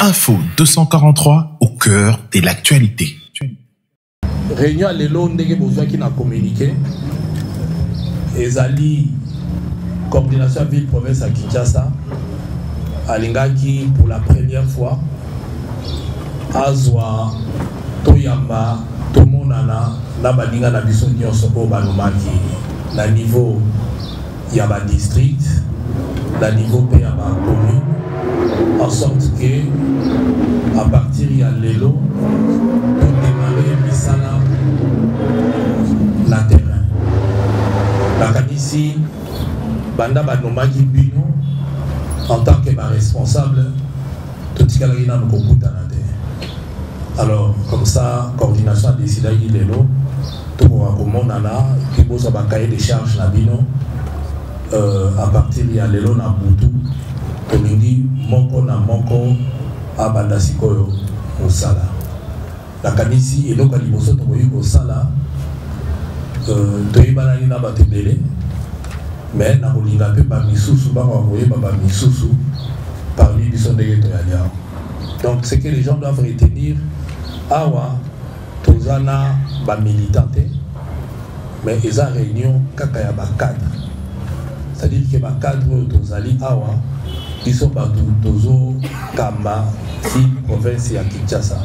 Info 243 au cœur de l'actualité. Réunion à l'élo ndenge besoin qui n'a communiqué. Ezali coordination ville province à Kinshasa. Alingaki pour la première fois. Azwa Toyamba Tomonana na baninga na biso nyonso ko balumaki na niveau ya ba district, na niveau pe ya ba commune, en sorte que à partir de l'élo pour démarrer misala na terrain. La kanisi banda banomaki bino en tant que responsable tout ce qu'il y a dans le computer. Alors comme ça coordination a décidé de l'élo tout pour commonana qui pose un cahier de charges na bino à partir de l'élo na butu tolingi moko na moko abanda sikoyo musala la kanisi eloko liboso to boyi ko sala toyibana ni na batebele mais na kolinga pe ba misusu ba koye ba misusu parmi biso ndenge to yalia. Donc ce que les gens doivent retenir awa tozana ba militanté mais ils ont réunion kaka ya ba cadre, c'est-à-dire que ba cadre tozali awa ils sont ba tozo kamba si province ya Kinshasa.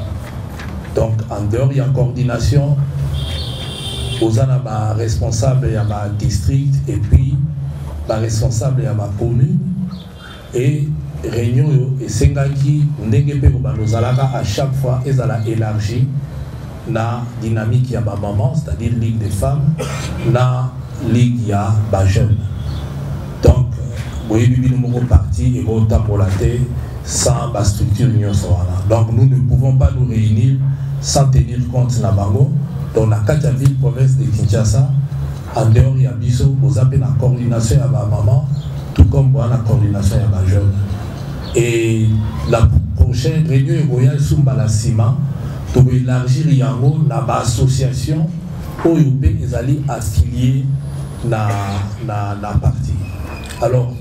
Donc en dehors il y a coordination ozana ba responsable ya ba district et puis ba responsable ya ba commune et réunion et sengaki ndenge pe banozalaka à chaque fois ezala élargi na dynamique ya ba maman, c'est-à-dire ligue des femmes na ligue ya ba jeunes. Donc boye bibino moko parti et ko tambolate sans ba structure nyonso wana. Donc nous ne pouvons pas nous réunir sans tenir compte na bango. Donc na kati ya ville province de Kinshasa en dehors ya biso ozape na coordination ya ba maman tout comme la coordination ya ba jeunes. Et la prochaine réunion est Royal Sumbala Ciment pour élargir yango na ba association OUP ils allaient affilier na parti. Alors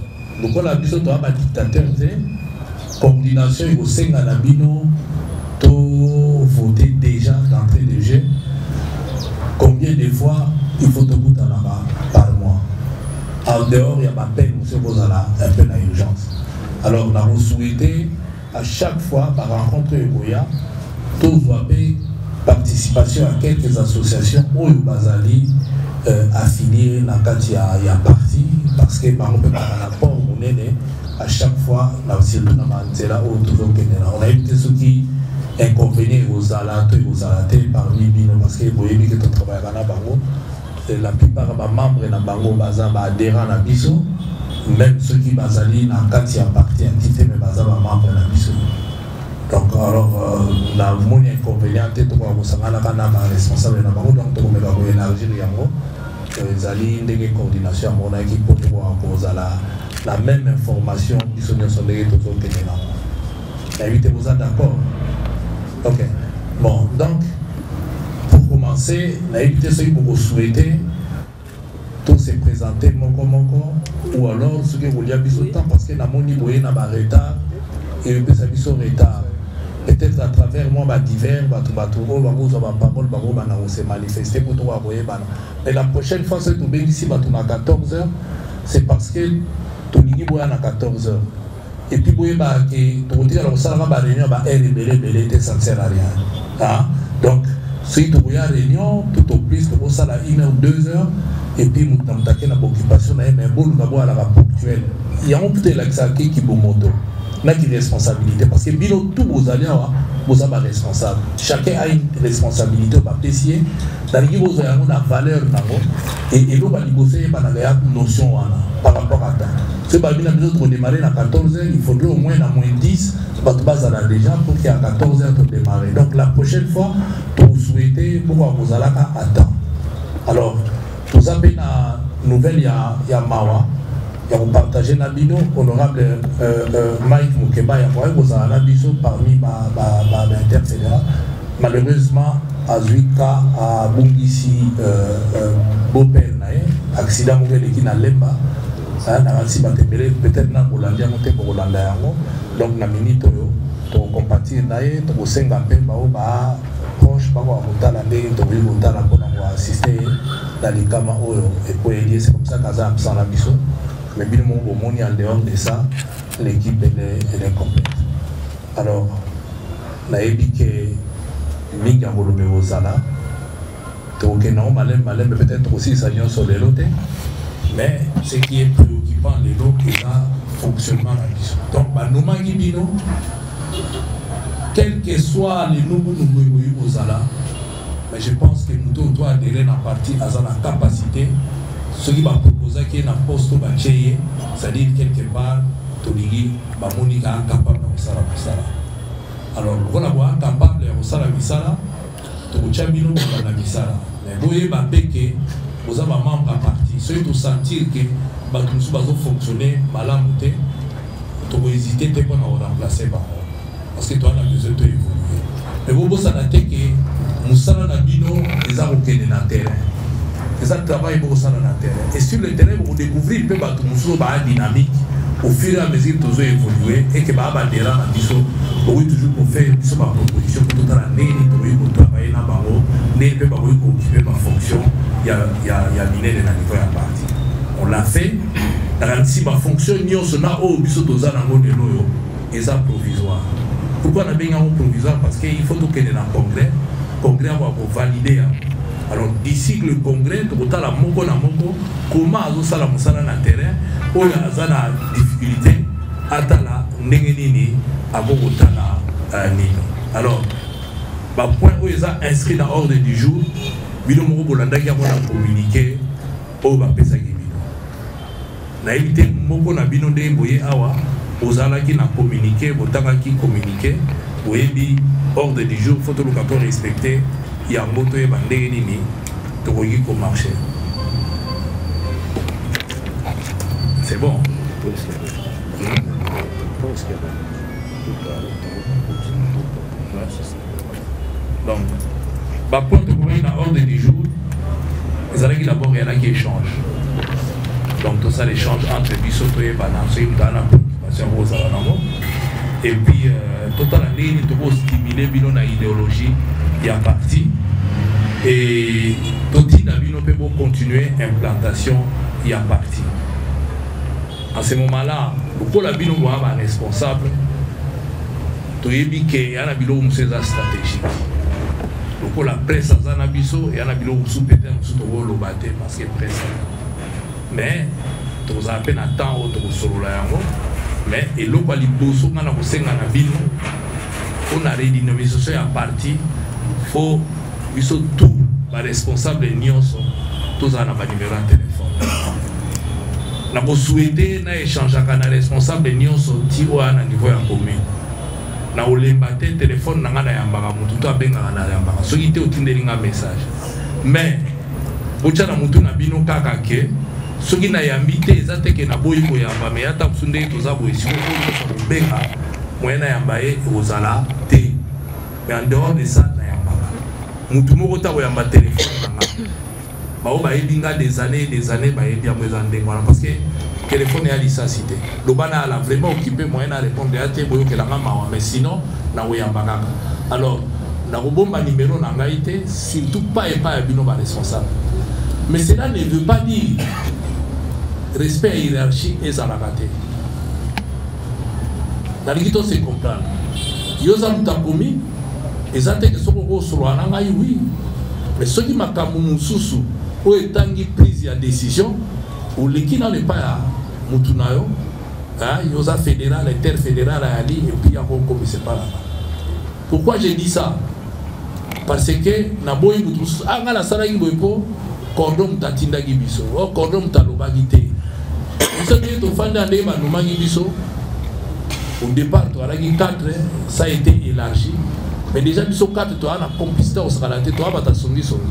nous on a besoin de dictateur coordination au sein de la bino to voter déjà d'entrée de jeu. Combien de fois il faut te goûter par mois. En dehors il y a ma peine monsieur Bozala un peu dans l'urgence. Alors, nous avons souhaité à chaque fois, par rencontre Eboya, tous participation à quelques associations où nous basali affiliés dans le parti, parce que par exemple, par rapport au Monéné, à chaque fois, nous avons on a évité ce qui inconvénient aux alates et aux alates parmi nous, parce que vous voyez que tu travailles dans la bango, la plupart des membres de la bango baza adhérents à Biso. Même ceux qui basali na kati ya parti entité mais baza ba membre na biso. Donc alors la moni inconvénient to ko sangana kana ba responsable na bango donc to ko meka ko élargir yango ezali ndenge coordination mon équipe pour ko la même information biso nyonso ndenge to zo kene na. Invitez vous êtes d'accord? OK. Bon, donc pour commencer, na éviter ceux qui vous souhaiter tout se présenter moko ou alors ce que vous y a besoin temps parce que na moni boye na ba retard et peut ça biso retard peut-être à travers moi ba divers ba o ba ko ba parole ba ko ba na se manifester pour toi boye ba mais la prochaine fois c'est to ben ici ba na 14h c'est parce que to ningi boya na 14h et puis boye ba que to dire alors ça ba réunion ba belé ça ne sert à rien hein. Donc si tu boya réunion tout au plus to ça la 1 ou 2 heures et puis nous avons une occupation mais bon nous avons la ponctuelle il y a un petit laxaki qui bon moto n'a qui responsabilité parce que bilo tous vos alliés vous avez responsable chacun a une responsabilité au apprécier dans les vous avez une valeur et l'on va négocier par la notion par rapport à ça c'est pas bien nous autres démarrer à 14h il faudrait au moins à moins 10 parce que base là déjà pour qu'il y a 14h pour démarrer donc la prochaine fois vous souhaitez pourquoi vous allez attendre. Alors vous avez une nouvelle, il y a Mawa, il y a vous partagez la bino, honorable Mike Moukeba, il y a vous avez la bino parmi l'interfédéral. Malheureusement, à Zuika, à Bungisi, Bopel, accident qui n'a lemba, peut-être dans Hollande, donc na minute to compatir naye to kosenga mpe bao ba proche bako akotala ndenge tokoki kotala mpona koassiste na likama oyo ekoyeli. C'est comme ça kaza absent na biso, mais bino moko bomoni en dehors de ça l'équipe elle est complète. Alors nayebi ke mingi ya kolobe kozala tokokenda ngo maleme peut-être aussi ça nyonso lelo te, mais ce qui est préoccupant lelo eza fonctionnement na biso. Donc banomaki bino quel que soit les nouveaux kozala, mais je pense que nous doit adhérer na partie à la capacité ce qui va proposer qui est na poste bacheye, c'est-à-dire quelque part tolingi bamonika incapable de faire ça. Alors voilà boa capable de faire misala to chabino na misala, mais boye ba peke vous avez membre à partie ceux qui sentir que bato musu bazo fonctionner malamu te to hésiter te pour remplacer ba parce que toi on a besoin de évoluer. Mais vous ça na te que musala na bino eza kokende na terrain, eza travail pour ça na terrain, et sur le terrain vous découvrir pe bato musu ba dynamique au fur et à mesure que vous évoluez et que ba bandera na biso oui toujours pour faire biso ba proposition pour tout la neni to travailler na bango ne pe ba ko occuper ma fonction ya minere na niveau ya parti. On l'a fait dans si ma fonction nyonso na o biso toza na ngo de loyo eza provisoire. Pourquoi on a bien un provisoire? Parce qu'il faut que dans le congrès va valider. Alors d'ici que le congrès, tu as la moko na moko, comment azo la musala na terrain, ou la zana difficulté, atala nengenini, aboko tala nino. Alors, bah point où ils ont inscrit dans l'ordre du jour, bino moko bolanda qui a communiqué, au ba pesa ki bino. Na évité moko na bino de boye awa. Ozala qui n'a communiqué, Botanga qui communiqué, Oebi, ordre du jour, il faut tout le monde respecter, il y a un moto et bandé nini, tout le monde marcher. C'est bon. Donc, par contre, pour l'ordre du jour, vous allez d'abord il y en a qui échangent. Donc tout ça l'échange entre Bissoto et Bananso, et puis tout à l'année il faut stimuler bino idéologie il y a parti et tout na bino peut continuer implantation il y a parti. En ce moment-là beaucoup la bino va responsable to yebi ke yana bilo museza stratégique. Beaucoup la presse azana biso et yana bilo musu peut-être musu to lo baté parce que presse. Mais tous à peine à temps autour solo là mais et l'eau pas liboso on a kosenga na bino on a redynamisation à partie faut ils sont tout les responsables nyonso tous à na numéro de téléphone na ko souhaiter na échanger avec na responsable nyonso ti o na niveau ya commune na olemba te téléphone na ngana ya mbaka mutu to abenga na ya mbaka so ite otindelinga message mais bocha na mutu na bino kaka ke soki na yambi te eza teke na boyi koyamba me ata sunde toza boyi siko ko benga moyen na yamba e ozala te mais en dehors de ça na yamba mutu moko ta koyamba téléphone nanga bao ba ebinga des années ba ebia moza ndengwana parce que téléphone ya licacité lobana la vraiment occupé moyen na répondre à te boyo ke langa mawa mais sinon na oyamba kaka. Alors na robomba numéro na ngai te surtout pas et pas bino ba responsable, mais cela ne veut pas dire respect et hiérarchie et ça la raté. Dans l'équité, c'est comprendre. Yosa mutakomi, et ça te que ce qu'on sur un oui. Mais ce qui m'a kamu susu, ou etangi prise de décision, ou l'équité n'est pas à mutunayo, yosa fédéral, interfédéral à Ali, et puis à mon commissaire par là. Pourquoi j'ai dit ça? Parce que na boy mutus, anga la sala yiboipo, cordon tatinda gibiso, o cordon talobagité. Au départ, tu as 4, ça a été élargi. Mais déjà, tu as 4, tu as la complicité au Sralate, tu as ta songi solo.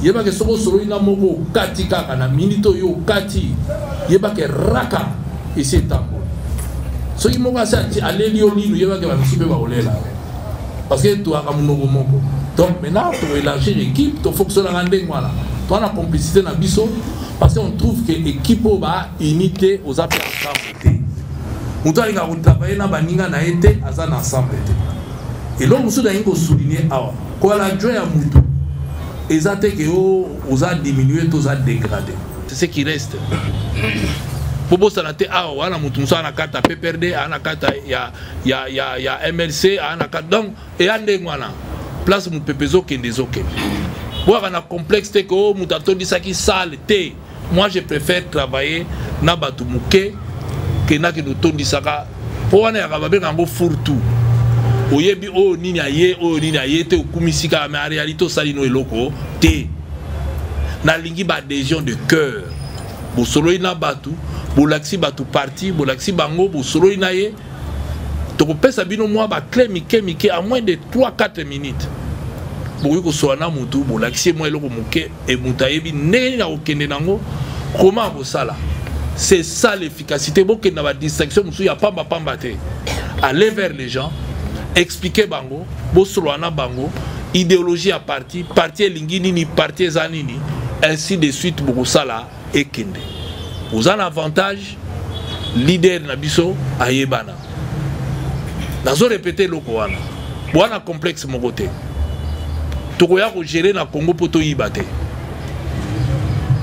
Il y a des gens qui sont là, Kati Kaka, Minito Yo, Kati, il y a des Raka, et c'est Tambo. Ceux qui m'ont passé à l'Elio, il y a des gens qui sont là. Parce que tu as un nouveau moko. Donc maintenant, tu as élargi l'équipe, tu fonctionnes en Ndengwala. Tu as la complicité dans Bisso. Parce qu'on trouve que l'équipe va unité aux appels à mutu alinga kotravailler na baninga na ye te aza na ensemble te. Et donc mosusu nalingi kosouligner awa koala joie ya mutu eza te ke oza diminuer to oza dégrader. C'est ce qui reste. Pour bosana te awa wana mutu mosusu ana kata PPRD ana kata ya MLC ana kata donc eya ndenge wana place mu pepe ezokende ezokende. Boaka na complexe te ke mutu atondisaki sale te. Moi je préfère travailler na batu muke ke na ke tondisaka po wana ya babenga ngo furtu. Oyebi o nini aye te okumisika mais en réalité osali no eloko te. Na lingi ba adhésion de cœur. Bosoloi na batu, bolaksi batu parti, bolaksi bango, bosoloi na ye. Tokopesa bino mwa ba clé mike à moins de 3-4 minutes. Boyi ko soana mutu, bolaksi mwa eloko muke et mutayebi neni na okende nango. Comment bosala? C'est ça l'efficacité. Boke na ba distraction musu ya pamba te. Aller vers les gens, expliquer bango, bosolana bango, idéologie à parti elingi nini, parti zanini, ainsi de suite bokosala ekende. Vous avez un avantage, leader nabiso ayebana. Nazo répéter loko wana. Wana complexe mon côté. Tokoya ko gérer na Congo poto yibate.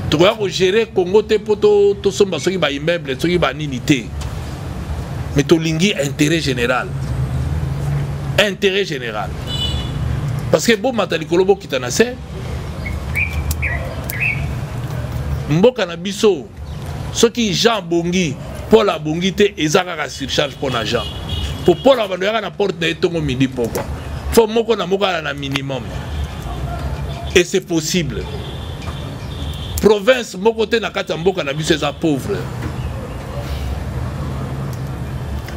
Tokoya ko gérer Congo te poto to somba soki ba immeuble, soki ba nini te. Mais to lingi intérêt général. Intérêt général. Parce que bon matali kolobo kitanase mboka na biso soki Jean Bongi Paul Bongi te ezaka surcharge pour na Jean pour Paul abando yaka na porte na etongo midi poko faut moko na minimum et c'est possible. Province moko te na kati mboka na biso eza pauvre.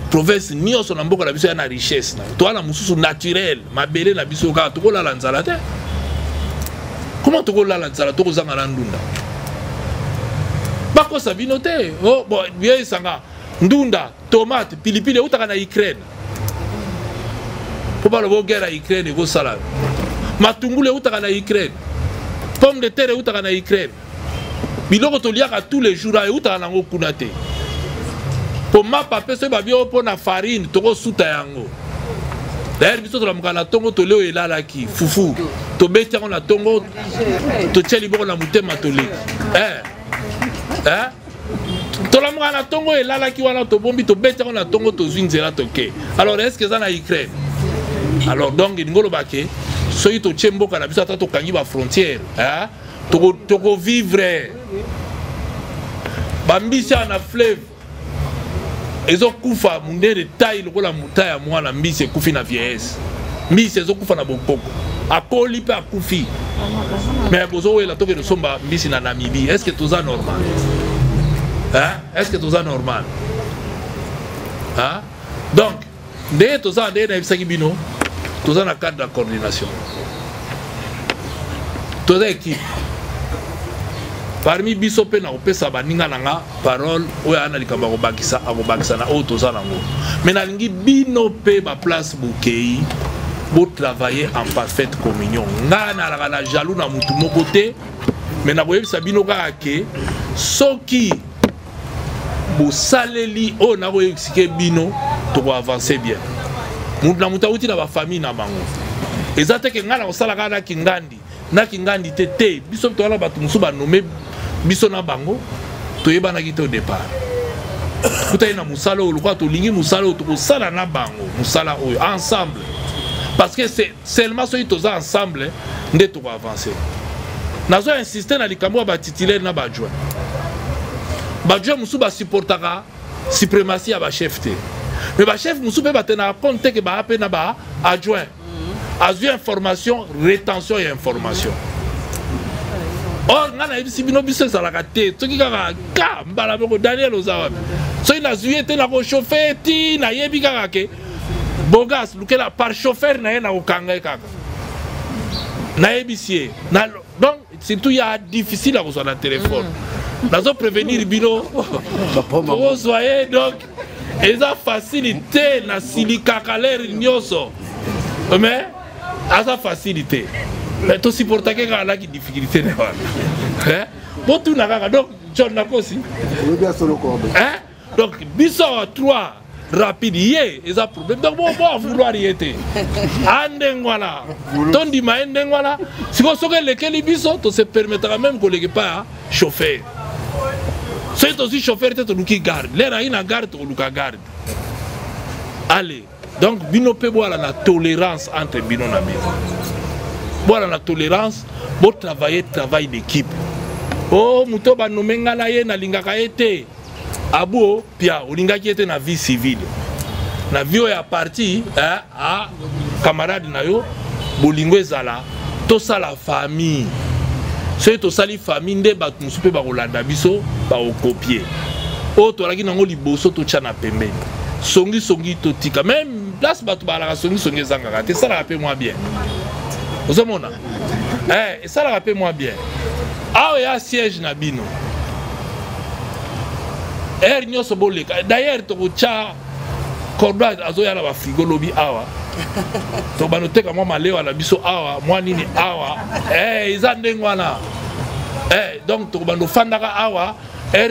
Province nyonso na mboka na biso ya na richesse na to na mususu naturel mabele na biso ka to kola lanzala te. Comment to kola lanzala to kozanga na ndunda? Bako sabino te. Oh bon bien sanga ndunda, tomate, pilipili utaka na Ukraine. Pour parler de guerre à Ukraine et vos salades. Matungule utaka na Ukraine. Pomme de terre utaka na Ukraine. Biloko to liaka tous les jours et utaka na ngokunate. Pour ma papa se babio pour na farine toko suta yango. D'ailleurs biso to la mukana tongo to leo elala ki fufu. To beti on la tongo to tcheli boko na mutema to le. To la mukana tongo elala ki wana to bombi to beti on la tongo to zwinzela toke. Alors est-ce que ça na Ukraine? Alors donc ngolo bake soyi to tchembo kana biso ata to kangi ba frontière, to vivre. Bambisa na fleuve ezo kufa mundere taille lokola mutaya mwana mbisi kufi na vieillesse. Mbisi ezo kufa na bokoko. Akoli pe akufi. Mais bozo wela toke somba mbisi na Namibie. Est-ce que tout ça normal? Est-ce que tout ça normal? Donc, dès tout ça dès na bisaki bino, tout ça na cadre de coordination. Tout ça équipe. Parmi biso pe na opesa baninga nanga parole oyo ana likamba ko bakisa na auto za nango. Mais na lingi bino pe ba place bukei bo travailler en parfaite communion. Nga na la jaloux na mutu moko te, mais na boyebisa bino ka ke soki bo saleli o na ko expliquer bino to ko avancer bien. Mutu na mutu uti na ba famille na bango. Ezate ke nga na osala kana kingandi. Na kingandi tete biso to ala batu musu ba nommer biso na bango toyebana ki au départ kuta ina musala o lokwa to lingi musala o to sala na bango musala oyo ensemble parce que c'est seulement ceux qui sont ensemble nde to avancer nazo insister na likambo ba titulaire na ba adjoint musu ba supportaka suprématie ya ba chef te mais ba chef musu pe batena compte que ba apena ba adjoint azu information rétention et information. Or ngana ibisi bino biso salaka te toki kaka ka mbala boko Daniel Ozawa so ina zuete na ko chauffeur ti na yebi kaka ke bogas lukela par chauffeur na na okanga kaka na yebisi na donc surtout il y a difficile à recevoir le téléphone nazo prévenir bino pour soyez donc eza facilité na silika kalaire nyoso mais asa facilité. Mais tu supportes que la difficulté n'est pas. Bon, tout n'a pas. Donc, John n'a pas aussi. Donc, biso 3, rapide, yé, ils ont problème. Donc, bon, vouloir y être. Andengwala. Ton dit, ma andengwala. Si vous savez lesquels ils sont, on se permettra même qu'on ne pas chauffer. C'est aussi chauffeur, tu qui garde. L'air a une garde, tu garde. Allez. Donc, bino peut boire la tolérance entre bino et bino. Boire la tolérance, pour travailler d'équipe. Oh, muto ba nomenga na ye na lingaka ete. Abo, pia, olinga ki ete na vie civile. Na vie ya parti, a camarade na yo, bolingo ezala, to sa la famille. C'est to sali famille nde ba musupe ba kolanda biso, ba copier. O to laki nango liboso to tcha na pembeni. Songi to tika. Même place batu ba la songi zanga. Te ça la rappelle moi bien. Vous avez mon ça la rappelle moi bien. Ah il y a siège na bino. Nyoso boleka. D'ailleurs to tcha cordage azoya na ba frigo lobi awa. To banote ka moi malewa na biso awa, moi nini awa. Izandengwana. Donc to bando fandaka awa,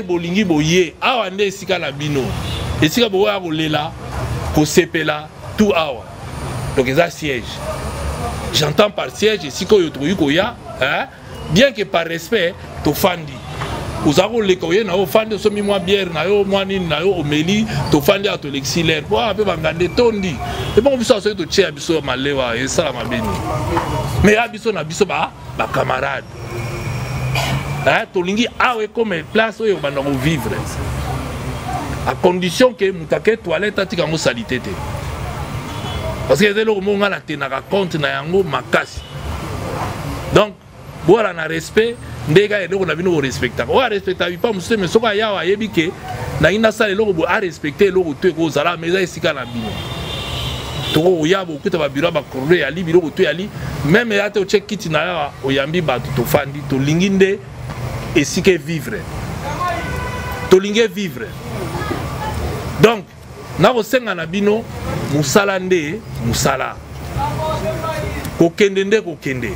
bolingi boye. Awa nde esika na bino. Esika boya kolela, ko sepela tout awa. Donc ça siège. J'entends par siège esika yo troyu koya, bien que par respect to fandi. Uzako lekoye na o fandi so mi moi bière na yo moi nini na yo omeli to fandi a to lexilaire. Pour ape bangande tondi. Et bon biso so to tche biso malewa et ça la mabeni. Mais abiso na biso ba camarade. To lingi awe comme place oyo banda ko vivre. À condition que mutake toilette atika ngo salité te. Parce que dès lors monga la tenaka compte na yango makasi. Donc boira na respect ndega eloko na bino ko respecta. O respecta pas musu mais soka yawa yebike na ina sala eloko bo a respecter eloko to ko zala mais esika na bino. To yabo kuta ba biro ba korre ya li biro to ya li même ya te check kit na ya oyambi ba to fandi to linginde esika vivre. To lingé vivre. Donc na bo senga na bino musala nde musala. Ko kende nde ko kende.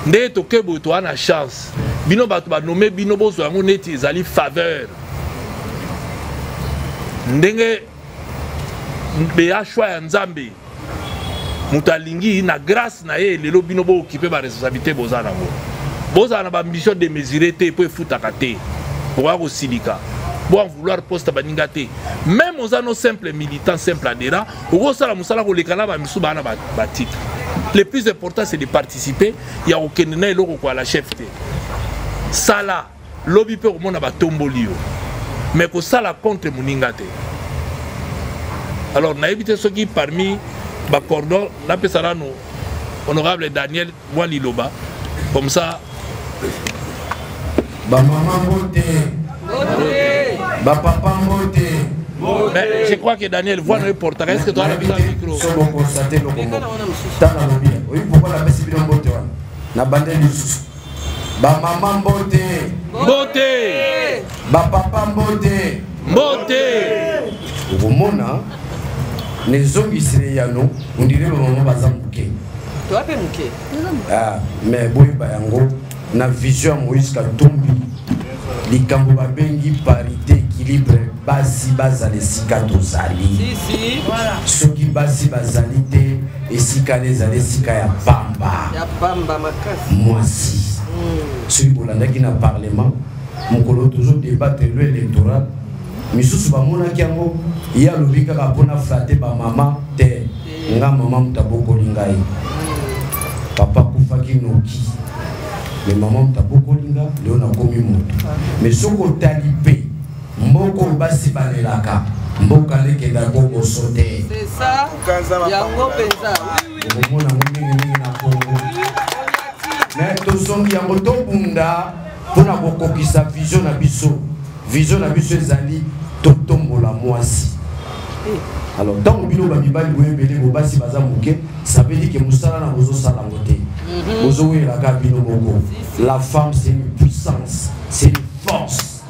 Nde to kebo to ana chance. Bino batu ba nommé bino bozo yango neti ezali faveur. Ndenge be ya choix ya Nzambe. Mutalingi na grâce na ye lelo bino bo occuper ba responsabilité bozana ngo. Bozana ba ambition de mesurer te po efutaka te. Pour ko silika. Bon vouloir poste baninga te. Même aux anneaux simples militants simple adhérents, au sala musala ko lekana ba misu bana ba titre. Le plus important c'est de participer, il y a aucun nez loko kwa la chef te. Sala lobby pe ko mona ba tombolio. Mais ko sala contre muninga te. Alors na éviter ceux qui parmi ba cordon la pesara no honorable Daniel Waliloba comme ça ba maman monte ba papa monte. Mais je crois que Daniel voit le portrait. Est-ce que tu as le micro? C'est bon constater le Congo. T'as la lobby. Oui, pourquoi la messe bidon monte na bande lusu. Ba maman monte. Monte. Ba papa monte. Monte. Omona les hommes israéliens on dirait le moment bazambuke. Toi pe muke. Ah, mais boy bayango na vision Moïse Katumbi. Likambo babengi parité équilibre basi bazali sika tozali. Si voilà. Soki basi bazali te esika les sika ya pamba. Ya pamba makasi. Mwasi. Celui bolandaki na parlement mokolo toujours débattre le électoral. Misusu bamona kiango ya lobika ka pona flatter ba mama te. Nga mama mutaboko lingai. Papa kufaki noki. Mais maman mutaboko linga leo na komi moto. Mais soko talipé mboko basi balelaka mboka leke da gogo sote. C'est ça. Yango penza. Oui. Mona mungi na Congo. Mais to songi yango to bunda pona kokokisa vision na biso. Vision na biso ezali to tombola mwasi. Alors dans bino ba mibali boye belé bo basi baza muke, ça veut dire que musala na bozo sala ngote. Bozo we la ka bino moko. La femme c'est une puissance, c'est une force.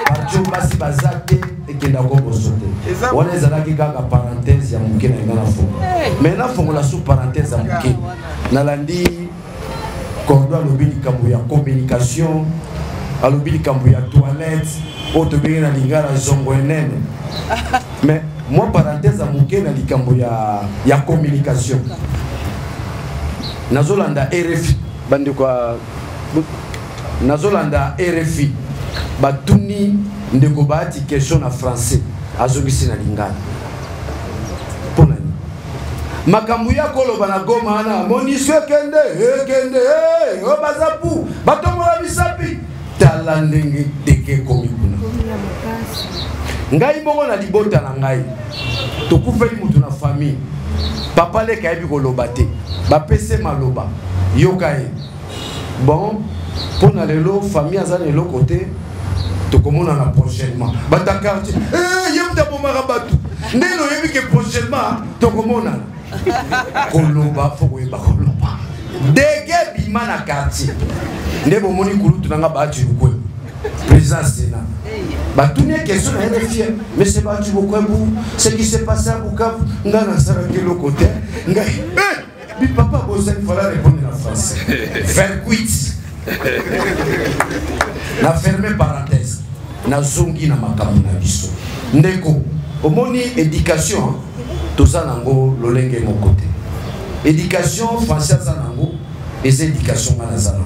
Bacho basi bazate et que ndako bozote. On est allé kaka parenthèse ya muke na ngana fo. Maintenant faut la sous parenthèse ya muke. Na landi cordo lobby kambo ya communication, lobby kambo ya toilette. Autre bien na lingala zongo enene. Mais moi parenthèse à mouké na likambo ya communication. Nazolanda RFI bande kwa Nazolanda RFI batuni ndeko baati question na français azongisi na lingala. Pona ni makambu ya koloba na Goma na Monisque kende obazapu batomola bisapi tala ndenge teke komi kuna ngai bongo na libota na ngai tokufeli mutu na famille papa le kayebi koloba te bapese maloba yokaye bon pona lelo famille azana lelo côté tokomona na prochainement bata quartier yemta bomara batu ndelo yebi ke prochainement tokomona koloba foko yeba koloba dege bima na quartier ndebo moni kulutu nanga baati lukwe président Sénat batuni question na RFI mais c'est pas du Bukavu ce qui s'est passé à Bukavu ngana sara kilo côté ngai bi papa bossa il fallait répondre en français faire quit na fermer parenthèse na zongi na makambo na biso ndeko omoni éducation toza nango lolenge mon côté éducation française nango et éducation ngana zanango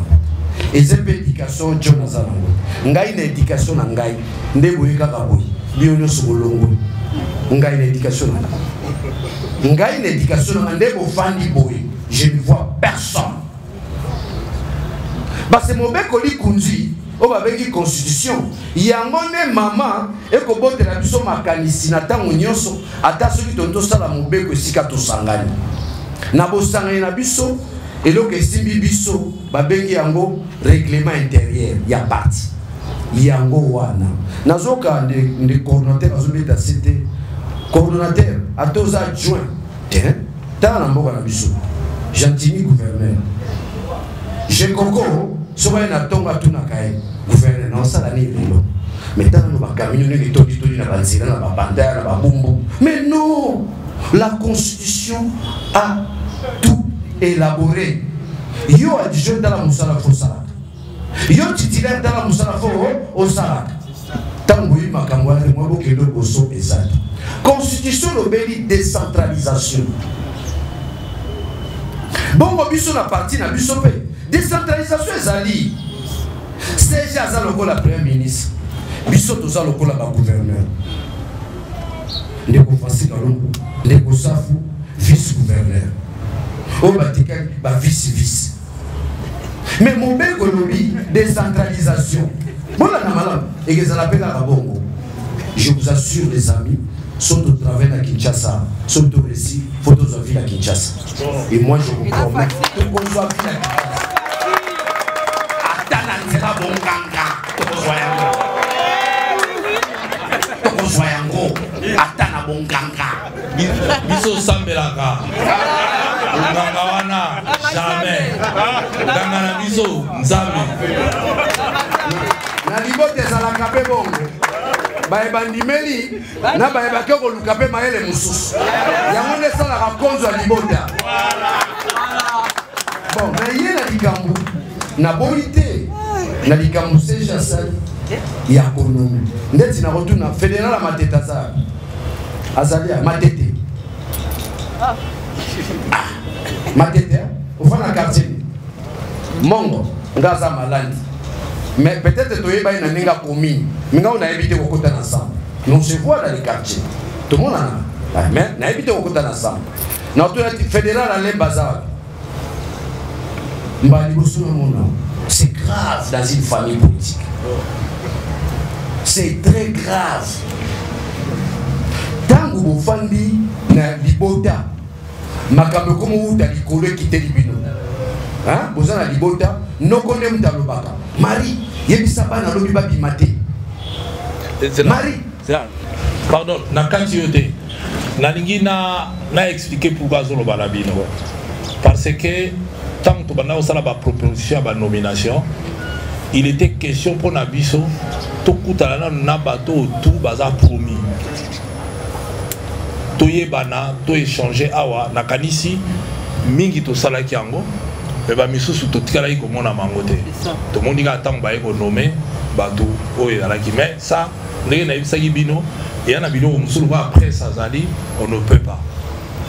et cette éducation John zanango ngai na éducation na ngai ndebo yekaka boy bionyo sobolongo ngai na éducation na ngai na éducation na ndebo fandi boy je ne vois personne parce que mon bekoli kunzi o babeki constitution yango ne mama ekobotela biso makanisi na tango nyonso ata soki tonto sala mobeko esika tosangani na bosangani na biso eloko esimbi biso babengi yango règlement intérieur ya parti yango wana nazoka de coordonnateur azobeta c'était coordonnateur atoza adjoint tala na mboka na biso Gentini gouverneur je koko soba na tonga tuna kai gouverneur non ça la ni lelo mais tant no bakamino ni todi na banzira na babanda na babumbu mais non la constitution a tout élaboré yo adjoint dans la musala fo sala yo titulaire dans la musala fo o sala tango yi makambo ya mo bokelo boso exact constitution lobeli décentralisation bongo biso na parti na biso pe décentralisation ezali c'est aza lokola premier ministre biso toza lokola ba gouverneur ndeko Francis Kalongo ndeko Safu vice gouverneur o batika ba vice mais mon bel colonie décentralisation bona na malam egezala pe ka bongo je vous assure les amis sont au travail à Kinshasa sont au récit photographie à Kinshasa et moi je vous promets que qu'on soit bien atana bonganga to soyango atana bonganga biso sambelaka bonganga wana jamais nganga na biso nzambe na libote ezalaka pe bongo baebandimeli na baebaki koluka mpe mayele mosusu yango nde esalaka konzo ya libota bon na ye na likambo na boyi te na likambo seje asali ya konomi ndeti na kotuna fédéral ya matete azali ya matete matete ofa na quartier mongo nga aza malandi mais peut-être que tu es dans une commune, mais on a évité au côté ensemble. On se voit dans les quartiers. Tout le monde a. Mais on a évité au côté ensemble. Notre fédéral a les bazar. C'est grave dans une famille politique. C'est très grave. Tant que vous fandi na libota, makambo comme vous dans l'école qui te libino. Hein? Vous avez libota, no connaît dans le baka. Marie, yebisaba na lobi babi maté. Marie, pardon, na kantiyote. Na lingi na expliquer pourquoi zolo balabino. Parce que tant que bana osala ba proposition ba nomination, il était question pour nabiso to kutala na bato tout baza promis. To yebana to échanger awa na kanisi mingi to sala kiango. Mais bah misusu to tikala iko mona mangote to mondi ka tang ba iko nommé bateau oyo ezalaki mais ça ndenge nayebisaki bino eya na biloko mosusu ba après sazali on ne peut pas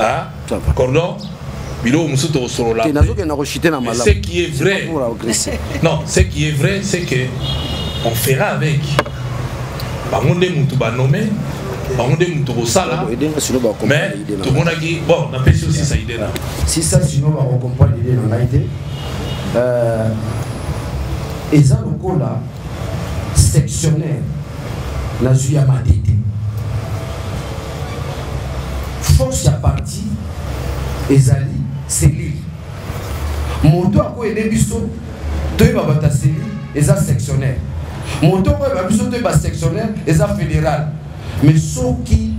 hein cordon biloko mosusu tokosolola ce qui est vrai non ce qui est vrai c'est que on fera avec bango nde mutu banomé bango nde mutu kosala mais tomonaki bon napesi aussi ça idée là si ça sinon va recomprendre l'idée na ngai te eza lokola sectionnaire na zwi ya matete force ya parti ezali cellule moto akoyede biso toyeba bata cellule eza sectionnaire moto akoyeba biso toyeba sectionnaire eza fédéral mais soki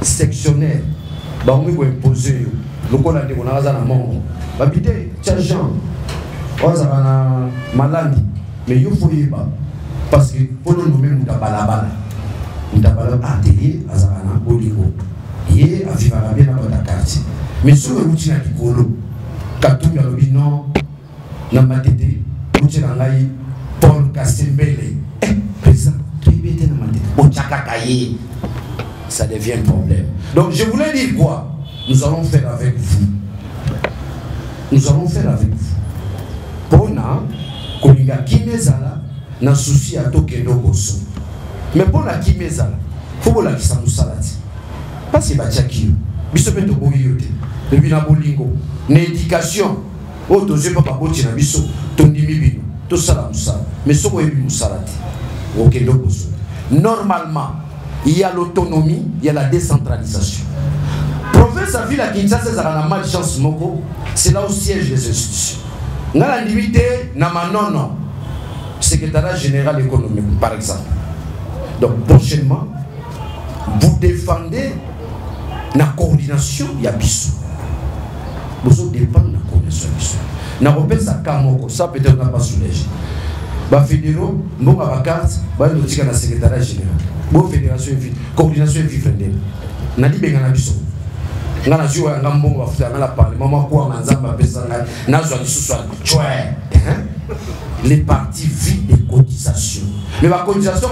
sectionnaire bangomi koimpose yo lokola ndeko na aza na mongo babite tia jean ozala na malandi mais yo faut yeba parce que pour nous nommer mutabalabala atelier azala na bolingo ye avivaka bien na bata quartier mais soki euti na likolo katumbi alobi non na matete uti na ngai Paul Kasembele président toyebi ete na matete otiakaka ye ça devient un problème. Donc je voulais dire quoi? Nous allons faire avec vous. Nous allons faire avec vous. Pona kolinga kimezala na souci à tokendo boso. Mais pour la kimezala, faut que la kisamusalati. Parce que bachaki biso peto boyote. Depuis na bolingo, na éducation, auto je papa boti na biso, tondimi bino, to sala musala. Mais soko yebi musalati. Okendo boso. Normalement, il y a l'autonomie, il y a la décentralisation. Province à ville à Kinshasa, ça a la malchance moko, c'est là où siègent les institutions. On a la limité, non, secrétariat général économique, par exemple. Donc, prochainement, vous défendez la coordination, il y a Bissou. Vous dépendez de la coordination. Na repère ça Kamoko, ça peut-être n'a pas soulagé. Ba fédéraux, bon ba carte, ba no tika na secrétariat général. Bo fédération et coordination et vivende. Na di benga na biso. Ngana jiwa ngambongo ba futa na parlement ma ko na nzamba pesa na zo lisusu chwe. Les partis vivent des cotisations. Mais la cotisation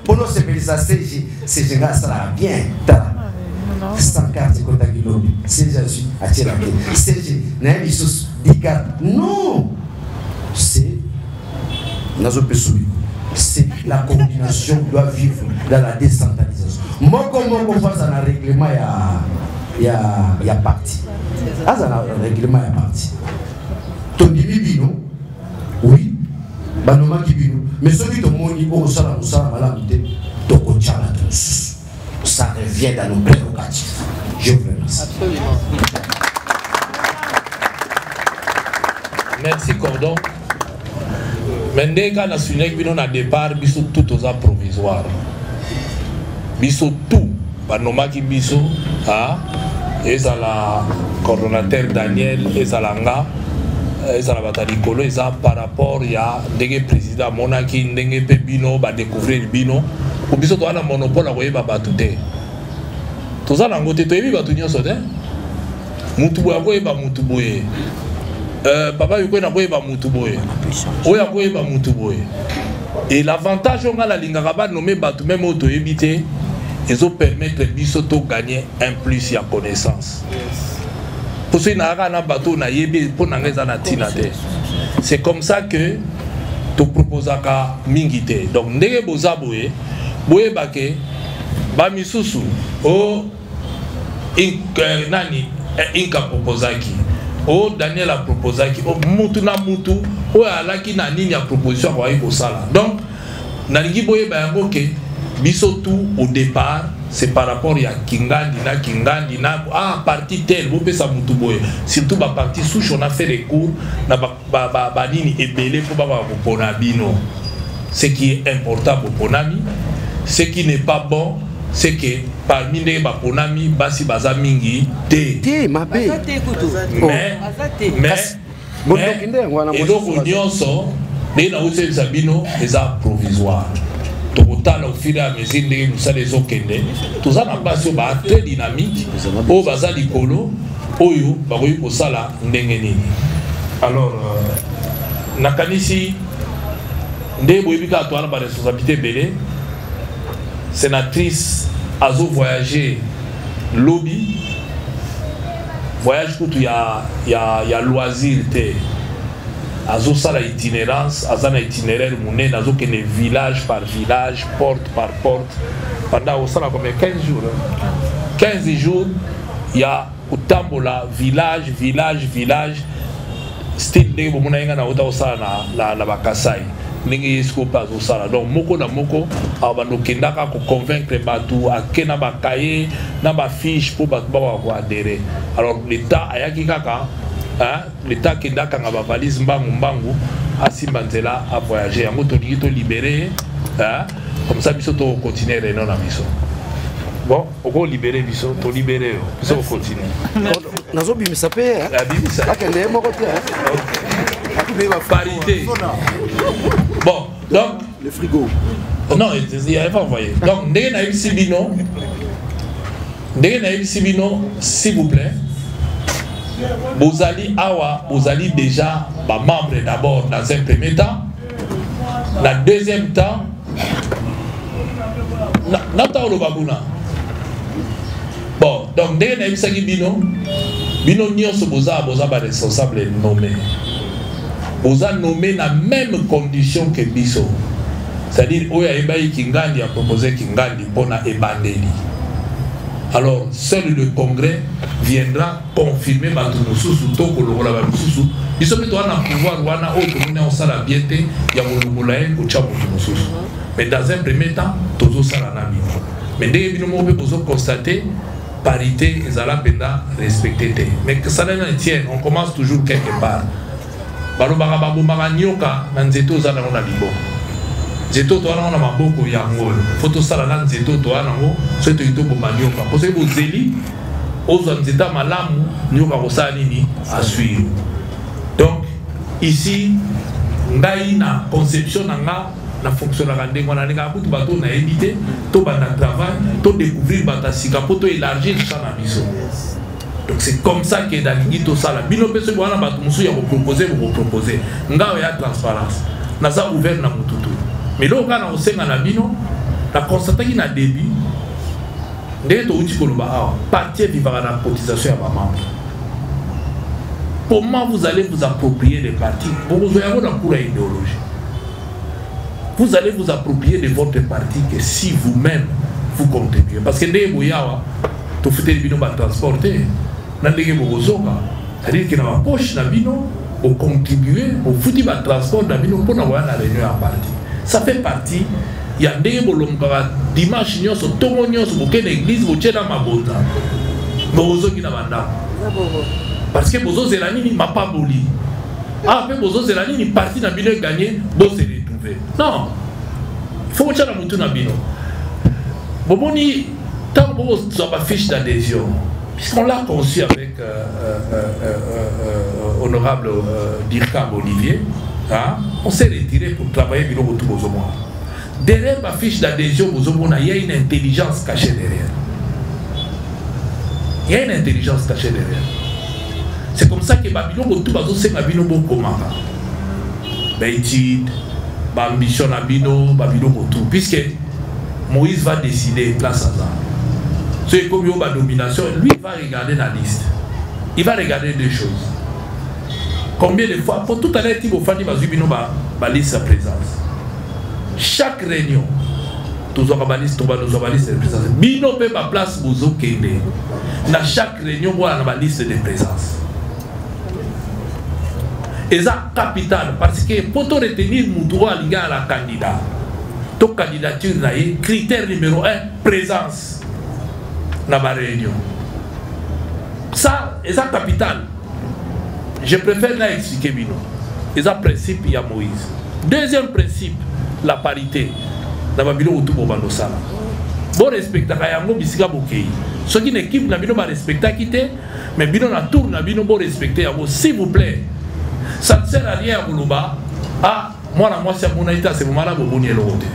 pour nos civilisations, c'est ça là bien. 104 kota kilo. C'est Jésus à tirer la clé. C'est non. C'est la coordination doit vivre dans la décentralisation. Moi comment on fait ça dans le règlement il y a parti. Ah ça dans le règlement il y a parti. Ton bino oui. Banoma kibino. Mais celui de moni au sala malamité toko tchala tous. Ça revient dans nos prérogatives. Je vous remercie. Absolument. Merci Cordon. Mais quand on a signé que nous départ, biso tout aux provisoire. Biso tout. Banoma ki biso et ça la coordonnateur Daniel et ça langa. Ça va être rigolo, par rapport à des présidents monaki, des bino, va découvrir bino. Pour biso to ana monopole akoye ba batute. To za lango te to yebi batunyo sote. Mutu boye akoye ba mutu boye. Papa yoko na koye ba mutu boye. Oya koye ba mutu boye. Et l'avantage on a la linga ba nommer batu même auto éviter ils ont permettre biso to gagner un plus ya connaissance. C'est comme ça que tu proposes à Mingite. Donc, ndenge boza boye, boye bake, ba misusu, o nani, inka proposaki, o Daniel a proposaki, o mutu na mutu, o alaki na nini a proposition kwa iko sala. Donc, nalingi boye ba yango ke, biso tout au départ, c'est par rapport à Kingandi na parti tel vous pouvez ça mutuboye surtout ba parti souche on a fait des cours na ba nini ebele pour ba ponabino ce qui est important pour ponami ce qui n'est pas bon c'est que parmi les ba ponami basi baza mingi te mabe mais et donc union so les na ose sabino les a provisoire. Au fur et à mesure que nous allons les okende, tout ça n'a pas très dynamique. Au bazar d'icolo, oyo, baroui pour ça là, ndengeni. Alors, nakanisi, Ndé Boyebika a une responsabilité belé. Sénatrice Azo voyager lobby. Voyage où il y a loisir. Azo ça la itinérance, azana itinéraire mouné, nazo que les village par village, porte par porte. Pendant au sala comme 15 jours. 15 jours, il y a au Tambola, village. Style de mon aïe na au sala la Bakasai. N'engue esco pas au sala. Donc moko na moko, abano kendaka ko convaincre batu, a kena bakaye, na ba fiche pour batu ba adhérer. Alors l'État ayaki kaka. L'État qui a une valise mbangu a Simbanzela à voyager. On a libéré. Comme ça, il faut continuer à non abisso. Bon, on va libérer biso, to libérer. Il faut continuer. Nazo bimi sapé. La bimi sapé. La kende mo côté. Parité. Bon, donc le frigo. Non, il n'y a pas envoyé. Donc, Ndege Sibino, s'il vous plaît. Bozali Awa, Bozali déjà membre d'abord dans un premier temps. Dans le deuxième temps, Nata Olobabuna. Bon, donc dès que nous avons Bino Nyonso Boza responsable nommé. Boza nommé dans la même condition que Biso. C'est-à-dire, Oya Ebaï Kingandi a proposé Kingandi pour na Ebandeli. Alors, seul le Congrès viendra confirmer Matounousou, Tokolola Matounousou. Ils sont plutôt en pouvoir, Wana, autre, on s'en a bien été, il y a Moulolaï, ou Tchamoutounousou. Mais dans un premier temps, Tozo Salanami. Mais dès que nous avons constaté, parité, ils allaient respecter. Mais que ça ne tient, on commence toujours quelque part. Balobara Babomara Nyoka, Nanzeto Zanana Libo. Zeto to ana maboko ya ngolo photo sala na zeto to ana ngo soto ito bo manyoka parce que bo zeli ozo nzeta malamu nyoka ko sala nini à suivre. Donc ici ngai na conception na fonctionnaire ndengo na ninga butu bato na éviter to banda travail to découvrir bata sika poto élargir ça na biso. Donc c'est comme ça que dans l'ito sala bino peso wana bato musu ya ko proposer ngao ya transparence naza ouvert na mututu. Mais là, quand on sait la constaté qu'il y a début, partir vivre à la cotisation à ma membre. Comment vous allez vous approprier des partis? Vous avez une idéologie. Vous allez vous approprier de votre parti que si vous-même vous contribuez. Parce que dès que vous avez transporté, c'est-à-dire que dans la poche, vous contribuez, vous faites le transport pour avoir la réunion à parti. Ça fait partie. Il y a des dimanche, il y a des églises, il y a des parce que Bozo Zelani ne m'a pas boli. Après Bozo Zelani, il parti dans le bilan gagné, Bozo s'est retrouvé. Non. Il faut que tu aies un bino. Boboni, tant que Bozo n'a pas fiche d'adhésion, puisqu'on l'a conçu avec honorable Dirkam Olivier, hein, on s'est retiré pour travailler avec Bozo Bozo. Derrière ma fiche d'adhésion, il y a une intelligence cachée derrière. Il y a une intelligence cachée derrière. C'est comme ça que Babylon, tout le c'est Babylon comment Bétide, Bambition Babylon, tout. Puisque Moïse va décider place à ça. C'est comme il y a une domination, lui il va regarder la liste. Il va regarder deux choses. Combien de fois, pour tout à l'heure, il va liste sa présence. Chaque réunion, tous les balise de présence. Bino peut ma place Bozo Kende. Dans chaque réunion, on a une liste de présence. Et ça capital parce que pour retenir mon droit à la candidat, ton candidature là, critère numéro 1, présence dans ma réunion. Ça, et ça capital. Je préfère là expliquer Bino. Et ça principe, il y a Moïse. Deuxième principe, la parité. Dans ma bureau, tout le monde ça. Bon respect, bisika bokei. Ceux qui n'équipe na bino ba respecter quitter, mais bino na tour na bino bon respecter s'il vous plaît. Ça ne sert à rien à Boulouba. Ah, moi, c'est mon état, c'est mon malade, vous bonniez l'autre.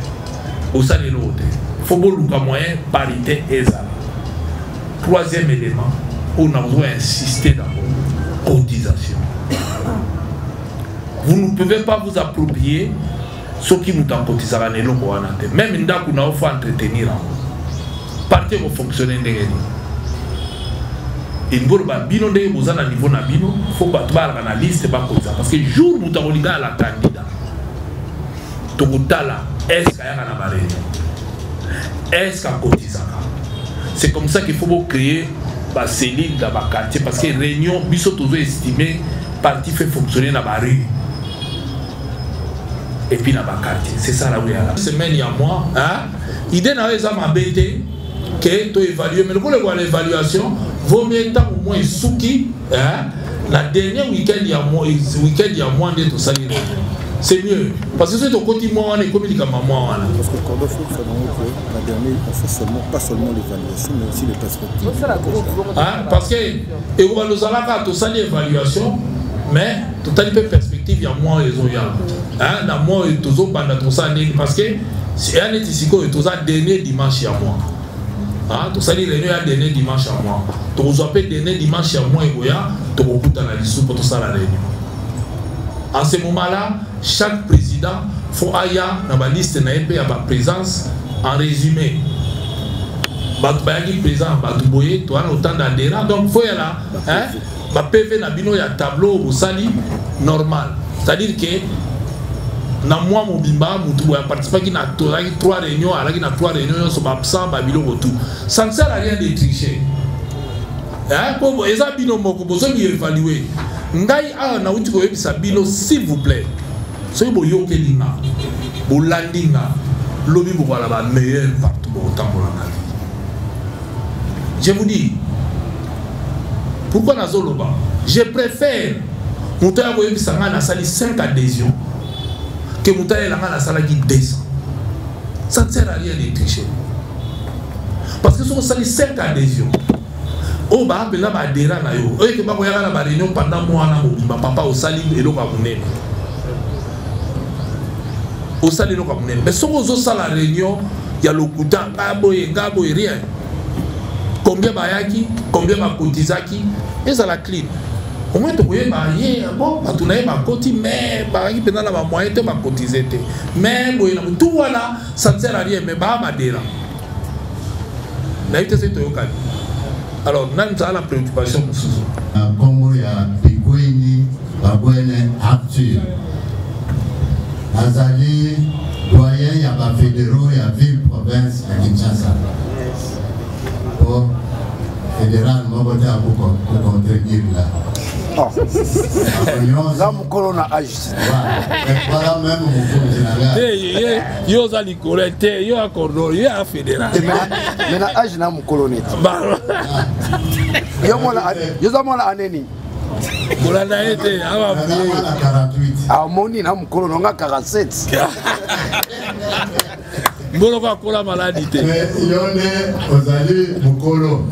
Vous savez l'autre. Il faut que moyen, parité et ça. Troisième élément, on a besoin d'insister dans la cotisation. Vous ne pouvez pas vous approprier ceux qui nous ont cotisé à l'année, même si nous avons fait entretenir, parti pour fonctionner. Et nous avons dit que nous avons niveau nabino, il faut que nous ayons la liste parce que le jour où nous avons dit à la candidat, est-ce qu'il y a un barré? Est-ce qu'il y a un cotisé? C'est comme ça qu'il faut créer une cellule dans le quartier parce que les réunions, nous sommes toujours estimés, parti fait fonctionner dans la rue. Et puis dans le quartier. C'est ça là où il y a la semaine, il y a moi. L'idée n'a pas été que tu évalues. Mais pour l'évaluation, vaut mieux tant au moins souki. La dernière week-end, il y a moins de tout ça. C'est mieux. Parce que c'est au côté moi, on est comme il y a moi. Parce que le Cordoue, il faut que la dernière, on fait pas seulement l'évaluation, mais aussi les perspectives. Parce que, et on va nous aller à tout ça, l'évaluation, mais tout à l'heure, perspective, il y a moins les autres. Dans moi, il y a toujours pendant tout ça, parce que c'est un éthique, il y a toujours dernier dimanche à moi. Tout ça, il y a dernier dimanche à moi. Tu vous appelez dernier dimanche à moi, il y a tout le monde dans la liste pour tout ça, la réunion. En ce moment-là, chaque président faut aller dans la liste de la présence en résumé. Présent, tu as autant d'adhérents, donc il faut y aller. Le PV il y a un tableau au sali normal. C'est-à-dire que dans moi, mon bimba, je participe à 3 réunions, il y a 3 réunions, ils sont absents, ça ne sert à rien de tricher. Pour les abino, vous avez évalué. Ngai a na uti ko yebisa bino s'il vous plaît. Soki bo yokelinga, bo landinga, lobi bo wala ba meilleur partout bo tambola na vie. Je vous dis pourquoi nazoloba? Je préfère mutaya ko yebisa nga na sali 5 adhésions que mutaya langa na sala qui 200. Ça ne sert à rien de tricher. Parce que si on sali 5 adhésions, oh bah ben là bah adhérent na yo que bah koyaka na ba réunion pendant mois na mobimba papa au sali eloko munene au sali eloko munene mais soko zo sala réunion ya lokuta ngabo rien combien ba yaki combien ba kotizaki et ça la clean au moins to koye ba ye bon ba tunaye ba koti mais ba ki pena na ba moyen te ba kotiser te mais boye na tout voilà ça ne sert à rien mais ba adhérent na ite c'est to yokani. Alors, nous avons la préoccupation pour ça. Congo, il y a Bikouini, Babouene, Arthur. Azali, doyen, il y a des fédéraux, il y a ville, province, à Kinshasa. Pour fédéral, moi, je vais vous contenir là. Là, mon colon a agi. Voilà même mon général. Yo za likolete, yo accordo, yo a fédéral. Mais na agi na mon colonel. Yo za mona aneni. Pour la été, avant 48. Ah moni na mon colonel nga 47. Mbolo kwa kola maladie te. Yone ozali mukolo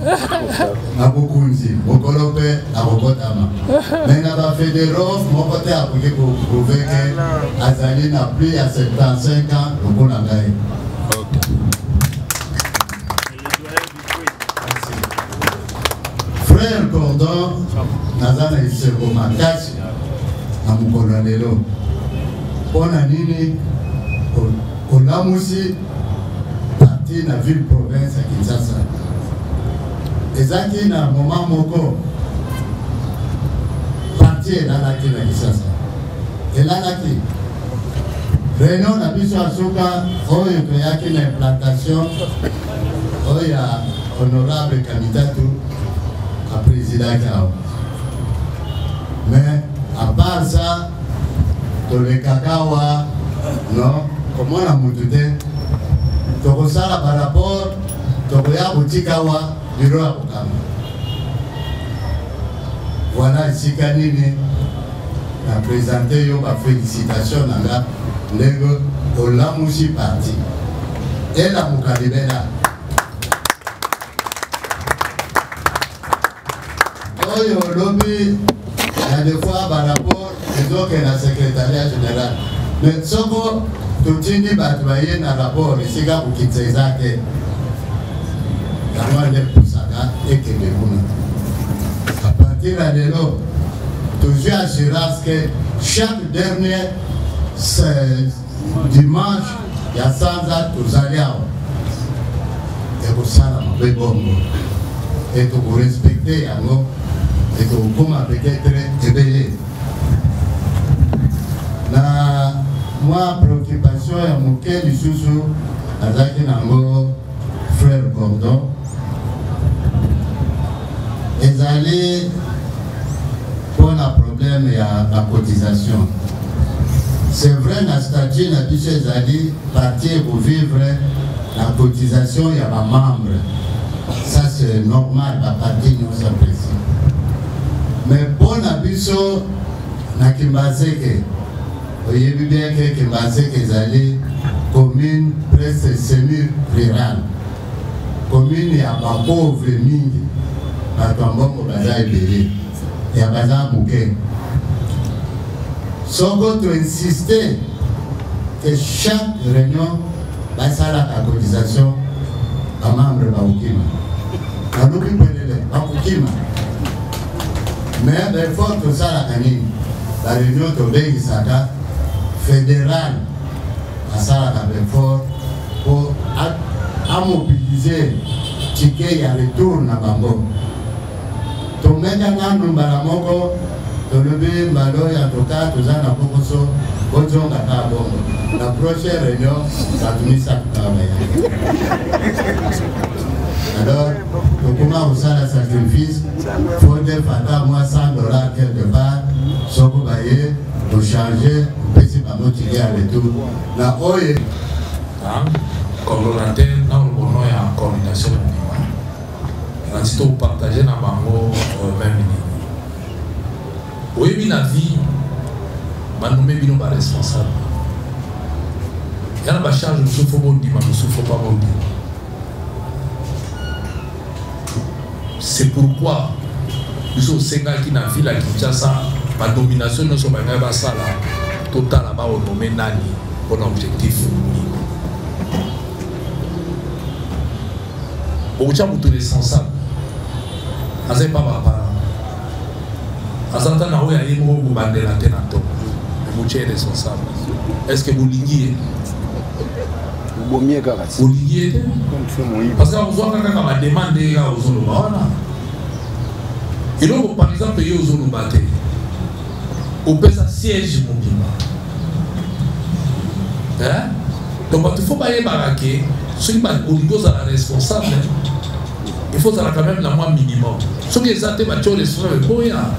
na bukunzi mukolo pe na robotama. Mais na ba fédéraux moko te apuke pour prouver que azali na plus à 75 ans lokola ngai. Frère Cordon nazana iseko makasi na mukolo lelo. Pona nini olamusi parti na ville province à Kinshasa. Ezaki na moment moko parti na la Kinshasa. Elalaki réunion na biso asuka oyo toyaki na implantation oyo ya honorable candidat à président Kao. Mais à part ça, dans le Kakawa, non, comment on a monté? Donc ça là par rapport, donc il y a Butikawa, bureau à Bukama. Voilà ici Kanini a présenté ma félicitation à la Nego Olamusi parti. Et la Mukalibena. Oyo lobby, il y a des fois par rapport aux autres que la secrétariat général. Mais soko tutini batwaye na rapport isika kukitsezake. Kama le pusaka ekende kuna. À partir de là, toujours assurance que chaque dernier dimanche ya sanza tozali awa ekosala mabe bongoetokorespecte yango etokokoma peut-être ebele na mwa préoccupation ya moke lisusu azalaki nango frère Gordon ezali mpona problème ya la cotisation. C'est vrai, la statut n'a plus ses alliés partir pour vivre la cotisation, il y a pas membre. Ça c'est normal, la partie nous s'apprécie. Mais pour la biso, na Kimbaseke, vous voyez bien que Kimbaseke est allé commune presque semi-rurale. Commune, il y a pas pauvre mingi, à Tambongo, Baza et Bélé, il y a Baza Bouquet. Sans contre insister que chaque réunion va faire la cotisation à membre de Baoukima. On n'oublie pas de Baoukima. Mais il faut que ça la canine. La réunion de Bégisaka fédérale à ça la fort pour mobiliser ticket et retour na Bango. Tout le monde nous balamoko. Le malo ya toka tozana pokoso bojonga ka bongo la prochaine réunion ça finit ça alors comment ça la sacrifice faut de fata moi $100 quelque part soko baye pour changer petit pas motiver à retour na oye coordonnateur dans le bon ya coordination on a tout partager na bango même. Oui, mais la vie, nous sommes responsables. Il y a une charge de souffle, mais nous ne souffrons pas. C'est pourquoi nous sommes qui dans la ville à Kinshasa, la domination de notre total là-bas, on nomme Nani pour l'objectif. Vous êtes responsable. Vous n'avez pas papa. Azanta na oya yemo ko bandela tenato vous êtes responsable. Est-ce que vous lignez vous lignez parce que vous avez quand même demandé aux Zolobana et donc par exemple yo Zolobate au pesa siège mobile hein donc il faut pas y baraquer ceux qui au niveau ça la responsable il faut ça quand même la moins minimum ceux qui ont été battus responsable boya.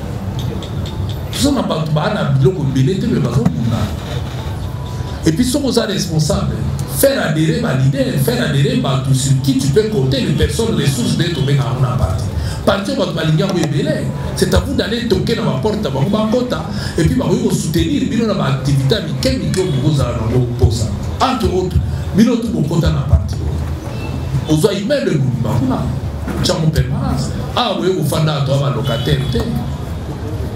Et puis, si vous êtes responsable, faire adhérer ma leader, faire adhérer tout sur qui tu peux compter les personnes, les ressources d'être tombées dans mon parti. Partir votre malinga ou ébélé, c'est à vous d'aller toquer dans ma porte, dans ma quota, et puis vous soutenir, puis dans ma activité, quel micro vous avez pour ça. Entre autres, mais notre quota dans la partie. Vous avez même le gouvernement, tu as mon permanence. Ah oui, vous faites un locataire.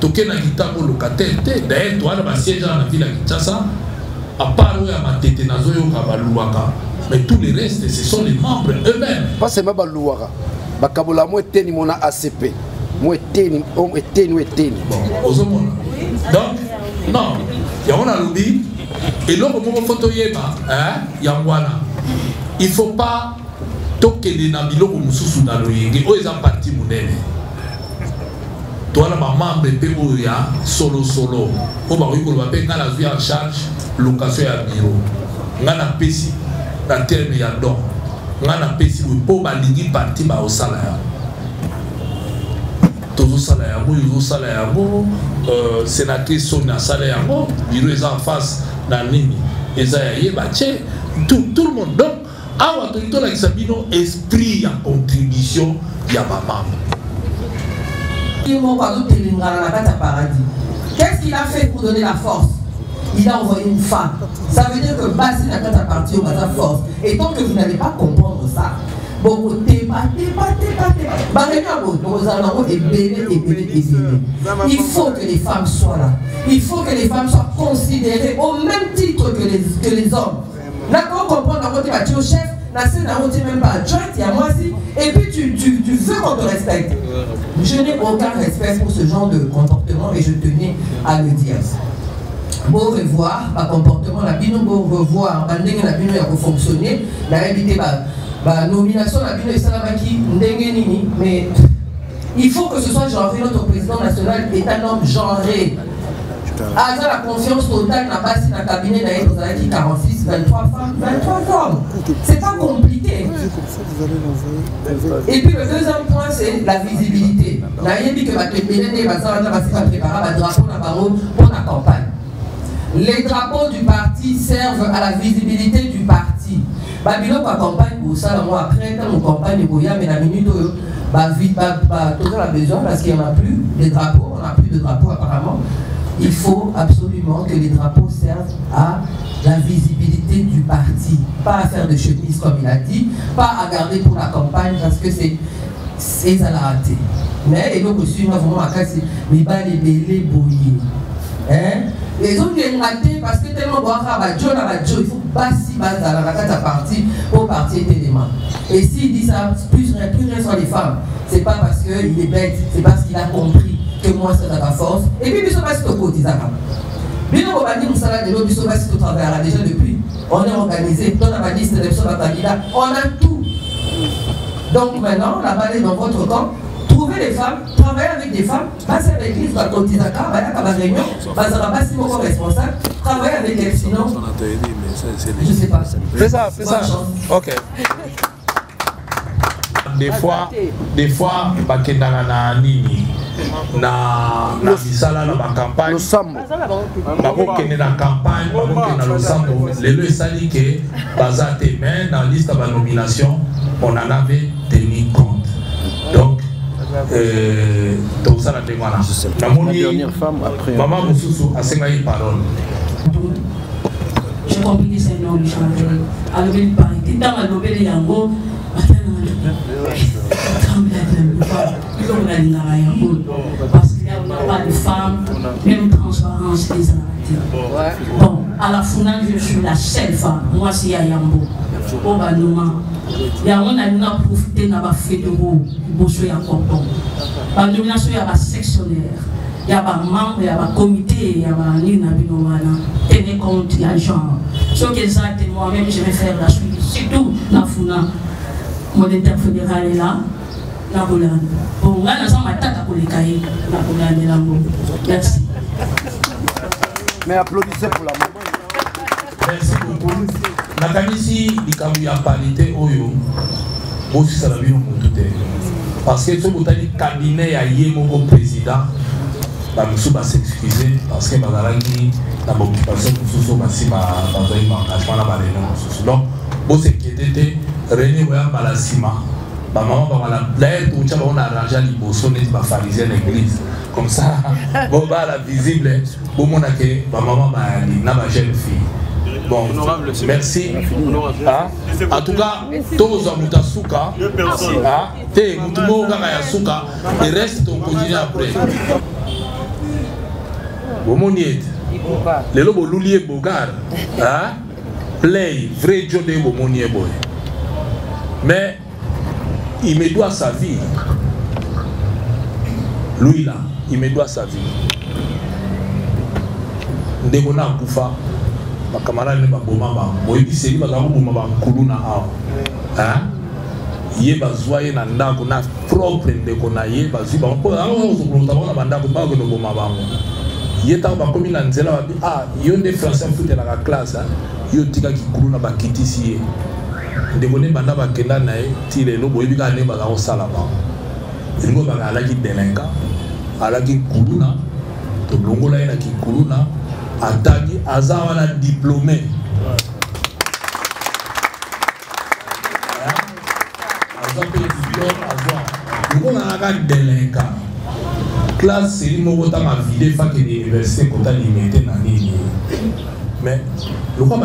Toké na gitango locataire d'ailleurs toi na siège dans la ville à Kinshasa à part où il y a ma tête na zoyo kabaluaka mais tous les restes ce sont les membres eux-mêmes pas seulement baluaka bakabola mo eteni mona ACP mo eteni bon ozomona donc non ya on a lobby et là comme photo yeba hein yangwana il faut pas toké na biloko mususu na loyenge o eza parti munene. Toi là ma membre de solo on va regarder quand la vie en charge location à bureau ngana pesi na terme ya don ngana pesi pour balingi parti ba au salaire tout salaire yo salaire sénateur son salaire bureau est en face na nini eza yeba tout le monde donc awa to la sabino esprit en contribution ya ma membre. Qu'est-ce qu'il a fait pour donner la force? Il a envoyé une femme. Ça veut dire que Bassi n'a qu'à partir au bas force. Et tant que vous n'allez pas comprendre ça, il faut que les femmes soient là. Il faut que les femmes soient considérées au même titre que les hommes. D'accord, comprendre au chef. Même pas adjointe, il y a moi aussi. Et puis tu veux qu'on te respecte. Je n'ai aucun respect pour ce genre de comportement et je tenais à le dire. pour revoir le comportement la bino, pour revoir la bino ya fonctionner, la éviter la nomination la bino et salamaki ndengenini, mais il faut que ce soit genré. Notre président national est un homme genré. Ah, la confiance totale n'a pas si dans le cabinet dans les 46, 23 femmes, 23 hommes. C'est pas compliqué. Et puis le deuxième point, c'est la visibilité. On a dit que le drapeau pour la campagne. Les drapeaux du parti servent à la visibilité du parti. Babylone pour campagne pour ça, moi après, quand on campagne pour mais la minute, vite, tout a besoin parce qu'il n'y en a plus des drapeaux, on n'a plus de drapeaux apparemment. Il faut absolument que les drapeaux servent à la visibilité du parti, pas à faire de chemise comme il a dit, pas à garder pour la campagne parce que c'est à la rater. Mais et donc aussi, nous avons vraiment les balles et les bouillies. Les autres qui ont raté parce que tellement il faut pas si bas dans la partie pour partir tellement. Et s'il dit ça, plus rien sur les femmes, c'est pas parce qu'il est bête, c'est parce qu'il a compris que moi c'est ta force. Et puis, il ne pas si tu cotises. Bien, on va dire que ça, il ne faut pas si tu travailles déjà depuis. On est organisé, on a ma liste de candidats, on a tout. Donc maintenant, la balle est dans votre camp. Trouvez les femmes, travaillez avec des femmes, passez avec l'église, va cotiser à la réunion, va pas si mon responsable, travaillez avec elles, sinon. Je sais pas. Fais ça. Ok. Des fois, bakendanga na nini na misala na campagne. Bakokende na campagne, bakokende na losambo. Lelo esali ke bazate mais dans liste de nomination, on en avait tenu compte. Donc tout ça la demande. La dernière femme après. Maman Moussoussou a sénayé parole. J'ai compris que c'est un homme changé. Alors il parle. Dans la nouvelle yango. Parce qu'il n'y a pas de femmes, même transparence des arrêtés. Bon, à la finale, je suis la seule femme. Moi, c'est Yambo. Au Banouma. Il y a un profité de la fédéraux, il y a un cordon. La nomination, il y a un sectionnaire. Il y a un membre, il y a un comité, il y a un nina binowana. Tenez compte, il y a un genre. Ce que exactement, moi-même, je vais faire la suite. Surtout, la Founa. Mon interfédéral est là, la Hollande. Bon, là, nous avons ma tête pour les cahiers, la Hollande et la Hollande. Merci. Mais applaudissez pour la maman. Merci beaucoup. Nakamisi, il y a parité Oyo, aussi ça l'a vu au tout. Parce que tout le cabinet a yé mon président, la monsieur va s'excuser parce que Madaraki, la occupation pour sous aussi ma engagement là-bas les noms. Donc, vous s'inquiétez. René Boya Malasima, ma maman va la plaire, tout ça on a arrangé les bossons et ma pharisien l'église. Comme ça, bon bah la visible, bon mon accueil, ma maman n'a pas jeune fille. Bon, merci. En tout cas, tous en Moutasuka, t'es Moutumo Gayasuka, et reste on continue après. Bon mon yet, les lobos loulier bogar, play, vrai Joe de bon mon boy. Mais il me doit sa vie. Lui là, il me doit sa vie. Ndegona kufa, ma camarade ne ba boma ba. Boy bi seri ba ga boma ba kuluna aw. Hein? Ye ba zoye na ndako na propre ndekona ye ba ziba ko awo zo ko ta ba ndako ba ko no boma ba. Ye ta ba komi na nzela ba bi yo nde français foot la classe yo tika ki kuluna ba kitisi ye. Ndekone banda bakenda na ye ti lelo boyebi ka ne baza kosala bango elingo baka alaki delinka alaki kuluna tolongola ye na kikuluna ataki aza wana diplômé aza mpe diplôme azwa ngonga naka delinka classe seri moko tanga vide fakende université kota limité na nini. Mais le quoi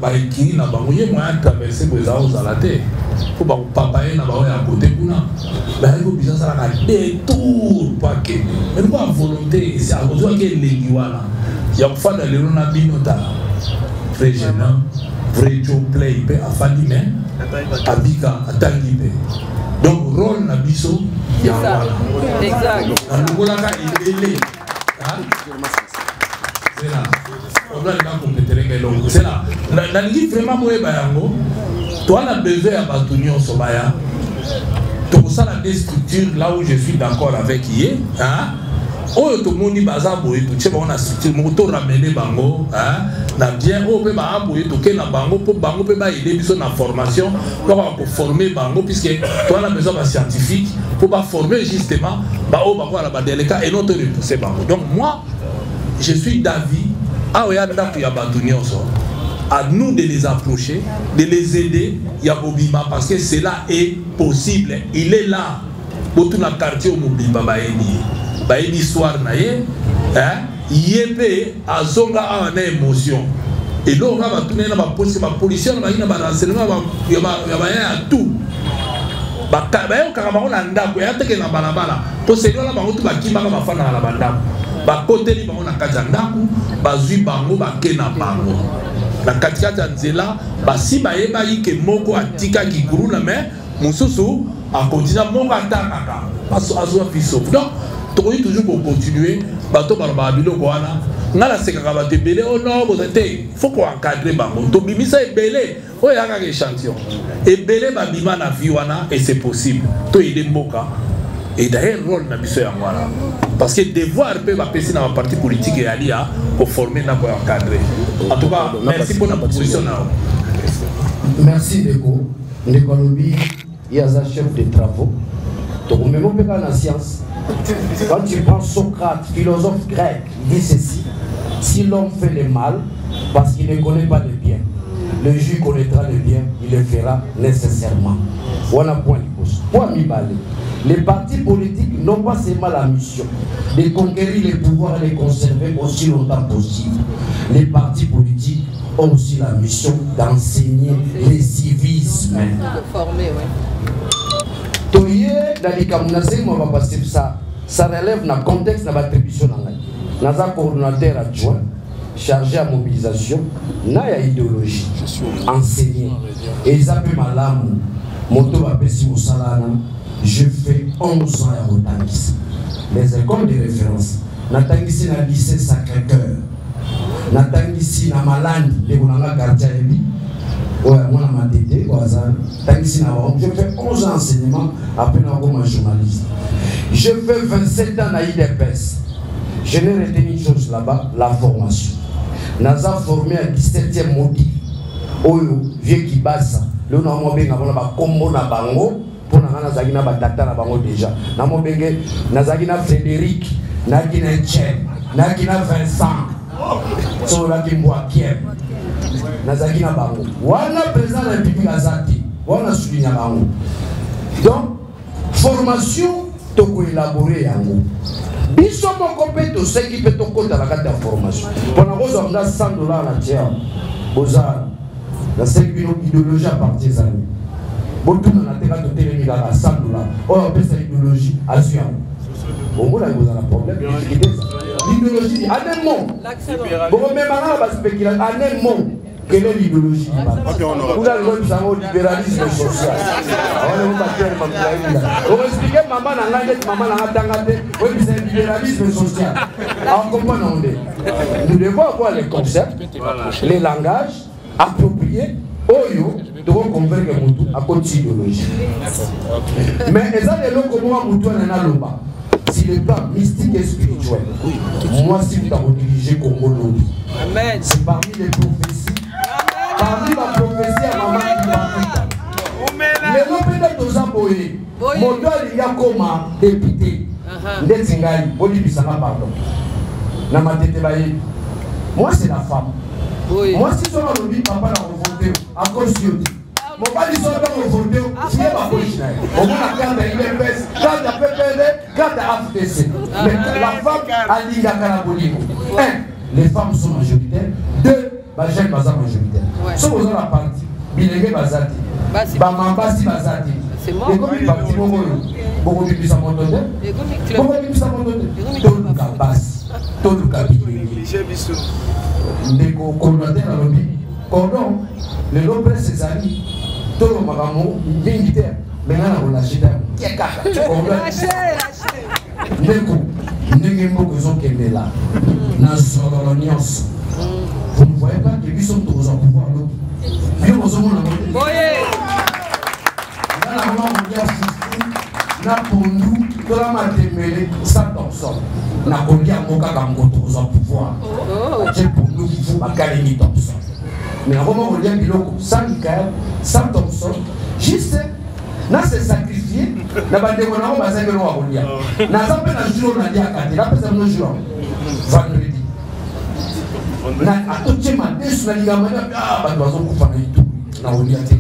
bah écrit na bango ye moyen traverser pour ça aux alaté pour bah papa na bah à côté kuna bah il faut bien ça la détour pas que mais pas volonté c'est à cause que les wana ya kufanya lelo na binota très gênant vrai Joe play pe afandi mais abika atangi pe donc rôle na biso ya wana exact na ngola ka ilele hein c'est là nalingi vraiment boyeba yango toi na besoin ya bato nyonso baya tokosala des structures là où je suis d'accord avec ye oyo tomoni baza boye totie bango na structure moko toramene bango na bien oyo mpe baa boye toke na bango mpo bango mpe baide biso na formation bakoka koforme bango puisque toa na besoin bascientifique mpo baforme justement baoyo bakoala badeleka et non torepousse bango. Donc moi je suis d'avis awa ya ndako ya bato nyonso à nous de les approcher, de les aider ya bobima parce que cela est possible. Il est là pour tout le quartier au mobimba baeni baeni soir na ye yebe azonga a na émotion et donc on va tourner na ba policier na ba ina ba renseignement ya ba tout ba yo kaka ba na ndako ya teke na balabala to selo la ba mutu ba kimba ba fana na bandako ba koteli ba na kaza ndako ba zui bango ba kena bango na katikati ya nzela basi bayeba yike moko atika kiguru na me mususu akontina moko atakaka paso azwa biso. Donc tokoki toujours pour continuer bato baloba biloko wana nga nasekaka bato ebele o non boza te faut ko encadrer bango tobimisa ebele oyo yaka échantillon ebele babima na vie wana et c'est possible to ide mboka et d'ailleurs rôle na biso yango wana parce que devoir peut bapesi na parti politique et ali pour former na ko encadrer. En tout cas merci pour la proposition na. Merci Ndeko Lobi yaza chef de travaux donc même pas dans la science. Quand tu prends Socrate, philosophe grec, il dit ceci: si l'homme fait le mal parce qu'il ne connaît pas le bien, le juge connaîtra le bien, il le fera nécessairement. Voilà point mi balé. Les partis politiques n'ont pas seulement la mission de conquérir les pouvoirs et les conserver aussi longtemps possible. Les partis politiques ont aussi la mission d'enseigner le civisme. Ça relève dans le contexte de l'attribution. Dans un coordonnateur adjoint chargé à mobilisation, il y a idéologie, enseigner. Et ils appellent ma lame, je fais 11 ans à Rotangis. Les écoles de référence, Natangisi na lycée Sacré-Cœur, Natangisi na Malandi, les Boulanga Gardiabi. Je fais 11 ans d'enseignement après comme journaliste. Je fais 27 ans à l'IDPS. Je n'ai retenu une chose là-bas, la formation. Naza formé à 17e module. Oyo, vieux qui basa. Le nom de la combo na bango. Pour Nazagina Batata na bango déjà. Namo benge, Nazagina Frédéric, Nagina Tchèque, Nagina Vincent. Sola Kimboa Kiev. Nazagina bango. Wana président de la République Azati. Wana souligna bango. Donc, formation, toko élaborer yango. Biso mon compétent, c'est qui peut te compter la carte de formation. Pendant que vous avez $100 la tiers, vous avez la idéologie à partir des années. Vous avez $100. Oh, on appelle ça l'idéologie à suivre. Vous avez un problème. L'idéologie, en un mot. Vous même à spéculer, en un mot. Quelle est l'idéologie? Vous avez le libéralisme social. Vous expliquez maman c'est le libéralisme social. Nous devons avoir les concepts, les langages appropriés. Oyo, devons convaincre Moutou à cause d'idéologie. Mais ils ont des lots comme Moutou et Naloba. Si le plan mystique et spirituel, moi, si vous avez dirigé Congo Lobi, c'est parmi les prophéties. Parmi ma prophétie à maman qui m'a les lots peut-être aux aboyés. Mon doigt, il y a comme un député. Ndetsingai, Bolibisama, pardon. Namatete Baye. Moi, c'est la femme. Moi, si je suis le papa n'a revolté, à cause de Dieu. Mon papa dit que je revolté, c'est ma police. On a la carte de l'IPS, carte de PPD, carte de AFTC. Mais la femme a dit la Caraboliko. 1. Les femmes sont majoritaires. 2. Les jeunes sont majoritaires. Si vous avez la partie, Bilingue Bazati, Bamambasi Bazati. Et comme il partit, beaucoup de plus à mon donner, beaucoup de plus à mon donner. Tout le cas basse, tout le cas bilingue. Ndeko coordonnateur à l'objet, cordon, le nom presse ses amis, tout le maramo, militaire, maintenant on lâche d'un. Ndeko, Ndeko que sont qu'elle est là, dans son alliance. Vous ne voyez pas que lui sont tous en pouvoir, Bio bozomona ngo. Oye. Na mama moya na pondu tola matembele 100 Thompson. Na kolia moka ka ngoto za pouvoir. J'ai pondu fu bakali ni Thompson. Mais comment on dit biloko 100 Mikael 100 Thompson juste na se sacrifier na bandeko na ba zangelo wa kolia. Na zampe na jour na dia kati na pesa no jour. Vendredi. Na atoche madesu na ligamana bantu bazokufa na itu. Na olia te.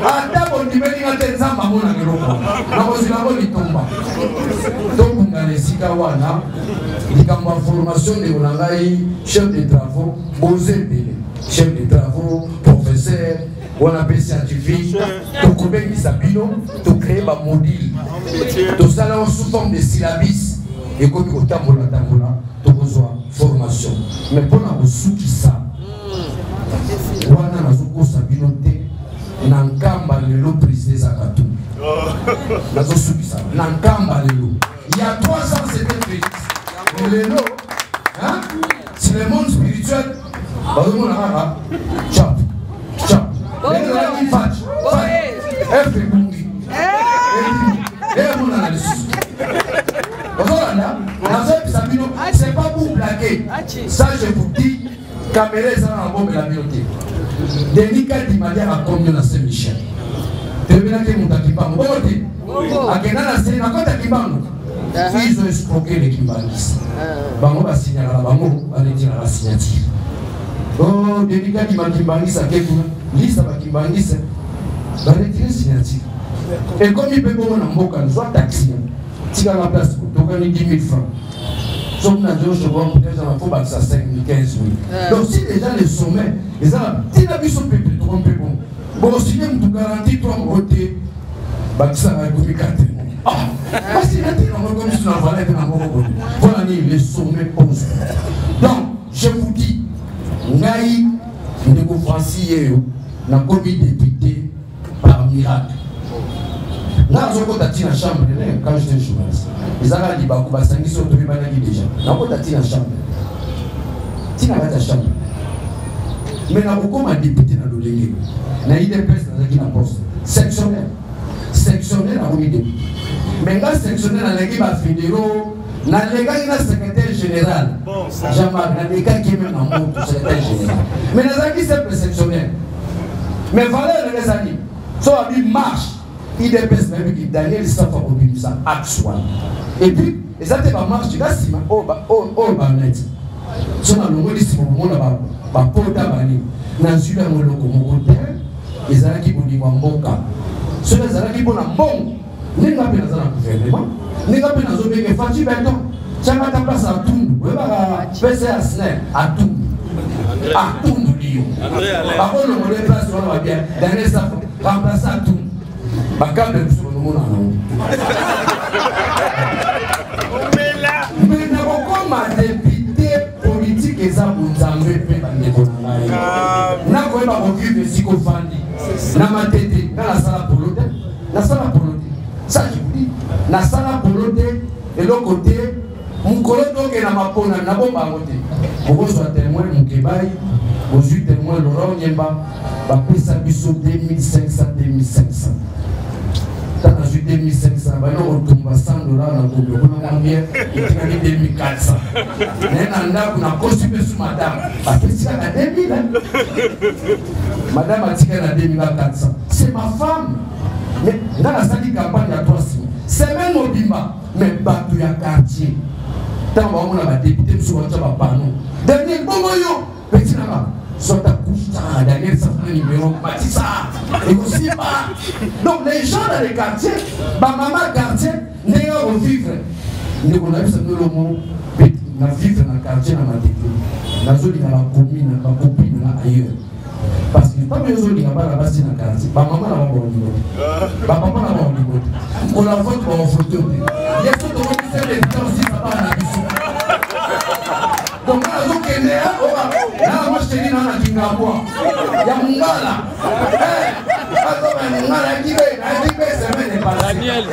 Ata bondi beli ngate nzamba mona keloko. Na kozila boli tomba. Donc na lesika wana likamwa formation de ngai chef de travaux bozebele. Chef de travaux, professeur, on appelle scientifique, tu connais les sabino, tu crées un module. Tout ça là sous forme de syllabus et comme au tambola, tu besoin formation. Mais pour la ressource qui ça, on a besoin de sabino te, n'encamba le lot précisé à tout. La ressource qui ça, n'encamba le lot. Il y a 3 ans c'était triste. Le lot, hein, c'est le monde spirituel. Bazomona kaka chap chap lelo la kifachi efe bungi mona na lesu bazolanda nazo sabino c'est pas pour blaguer ça je vous dis caméra ça na bombe la bibliothèque Denika di manière à combien na Saint-Michel devina ke mutakibango bote akena na sene na kota kibango ils ont escroqué les kibangistes bango ba signala bango allez la signature. Oh, Denika di Makibangisa, liste Makibangisa, va retirer signature. Et comme il peut pas en Mboka, nous sommes taxis. Si à la place, tu gagnes 10 000 francs. Sauf que nous avons peut-être un faux bac à 5 000, 15 000. Donc si déjà les sommets, les Arabes, si la vie sont peuplés, tu comprends bon. Bon, si même tu garantis toi en côté, bac ça va être 4 000. Ah, parce qu'il y a des gens comme si tu n'en valais pas. Voilà les sommets posent. Donc, je vous dis, Ngai, Ndeko Francis Yeo, n'a commis député par miracle. Là, je suis dans la chambre, quand j'étais journaliste. Les Arabes disent qu'ils sont tombés déjà. N'a pas dans la chambre. Tu n'as pas ta chambre. Mais n'a pas comme un député dans le légué. N'a idée presse dans la poste. Sectionnaire. Sectionnaire a commis député. Mais quand sectionnaire dans l'équipe à fédéraux, na lega ina secrétaire général Jean-Marc na lega qui est même en mot secrétaire général mais les amis c'est perceptionnel mais valeur les amis soit il marche il dépêche même qui Daniel ça fait au ça axe one et puis les autres va marche tu vas si oh ba net so na longo lisi mo na ba pota bani na zula mo loko mo côté les amis qui boni wa mboka so les amis qui bona bon ni nga pena za na gouvernement ni nga pena zo beke fachi beton chama ta place à Tundu we ba PCA SNEL à Tundu Lyon ba ko no le place on va bien dernier ça remplacer à Tundu ba kambe sur le monde mais na ko comme député politique et ça vous avez fait ba ndeko na ko ba ko vivre siko fandi na matete na la sala polote na sala polote. Ça je vous dis, la sala polote et l'autre côté, mon collègue qui est dans ma peau, n'a pas côté. Vous êtes témoin, mon Kébaï, vous êtes témoin, Laurent Niemba, va payer sa biseau 2500, 2500. Quand on a 2500, on tombe à 100 $, on a combien? Il a 2400. Mais on a consulté sur madame, parce que c'est à 2000. Madame a tiré à 2400. C'est ma femme. Mais dans la salle de campagne, il y a 3 signes. C'est même au Bimba, mais bateau y a quartier. Tant qu'on a député, sur votre panneau. Dernier Bomoyo, petit là-bas. Soit ta couche, Daniel, ça fait un numéro, Matissa, et aussi pas. Donc les gens dans les quartiers, ma maman quartier, n'est pas au vivre. Nous avons vu ça dans le mot, na vivre dans le quartier, dans ma tête. La zone, il y a la commune, la copine, ailleurs. Parce que pas besoin de la base dans le quartier. Ma maman n'a pas bon niveau. Ma papa n'a pas bon niveau. On la vote pour en photo. Il y a tout le monde qui fait les temps aussi, ça part à la mission. Donc, on a dit que là, moi je te dis, on a dit qu'il y a Mungala. Daniel,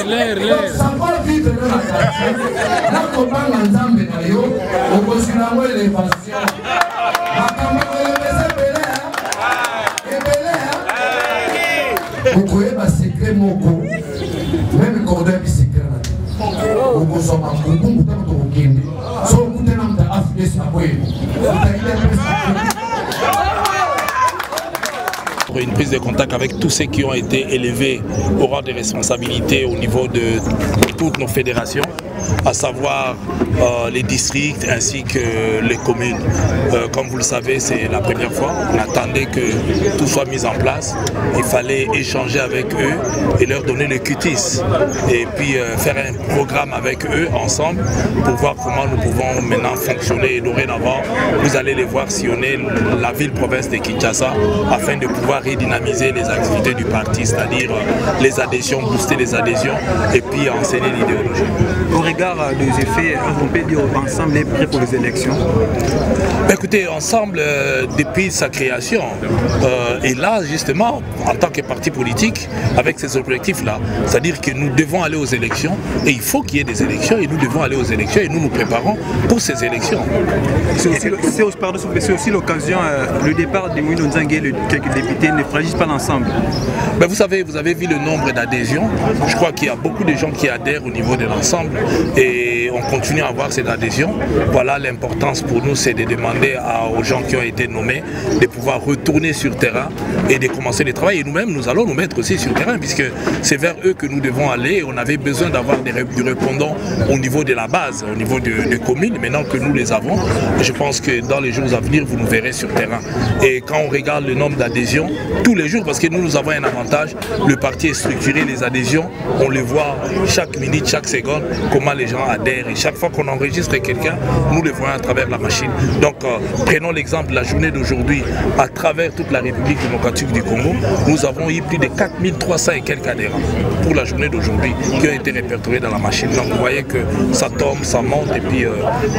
l'air. Ça va vivre dans la quartier. Là, on parle en Zambie, on continue à voir les patients. moko même cordon bi secret on consomme beaucoup de temps au Kenya so kutana mta afdes akoye une prise de contact avec tous ceux qui ont été élevés au rang de responsabilité au niveau de toutes nos fédérations, à savoir les districts ainsi que les communes. Comme vous le savez, c'est la première fois. On attendait que tout soit mis en place. Il fallait échanger avec eux et leur donner le cutis. Et puis faire un programme avec eux ensemble pour voir comment nous pouvons maintenant fonctionner. Et dorénavant, vous allez les voir sillonner la ville-province de Kinshasa afin de pouvoir redynamiser les activités du parti, c'est-à-dire les adhésions, booster les adhésions et puis enseigner l'idéologie. Au regard des effets, on peut dire ensemble est prêt pour les élections? Écoutez, ensemble, depuis sa création, et là justement, en tant que parti politique, avec ces objectifs-là, c'est-à-dire que nous devons aller aux élections, et il faut qu'il y ait des élections, et nous devons aller aux élections, et nous nous préparons pour ces élections. C'est aussi l'occasion, le départ de Moïno Nzangue et quelques députés ne fragilise pas l'ensemble. Ben vous savez, vous avez vu le nombre d'adhésions. Je crois qu'il y a beaucoup de gens qui adhèrent au niveau de l'ensemble et on continue à avoir cette adhésion. Voilà, l'importance pour nous, c'est de demander aux gens qui ont été nommés de pouvoir retourner sur le terrain et de commencer le travail. Et nous-mêmes, nous allons nous mettre aussi sur le terrain puisque c'est vers eux que nous devons aller. On avait besoin d'avoir des répondants au niveau de la base, au niveau des communes. Maintenant que nous les avons, je pense que dans les jours à venir, vous nous verrez sur le terrain. Et quand on regarde le nombre d'adhésions, tous les jours, parce que nous avons un avantage, le parti est structuré, les adhésions, on les voit chaque minute, chaque seconde, comment les gens adhèrent. Et chaque fois qu'on enregistre quelqu'un, nous les voyons à travers la machine. Donc prenons l'exemple de la journée d'aujourd'hui, à travers toute la République démocratique du Congo, nous avons eu plus de 4300 et quelques adhérents pour la journée d'aujourd'hui qui ont été répertoriés dans la machine. Donc vous voyez que ça tombe, ça monte et puis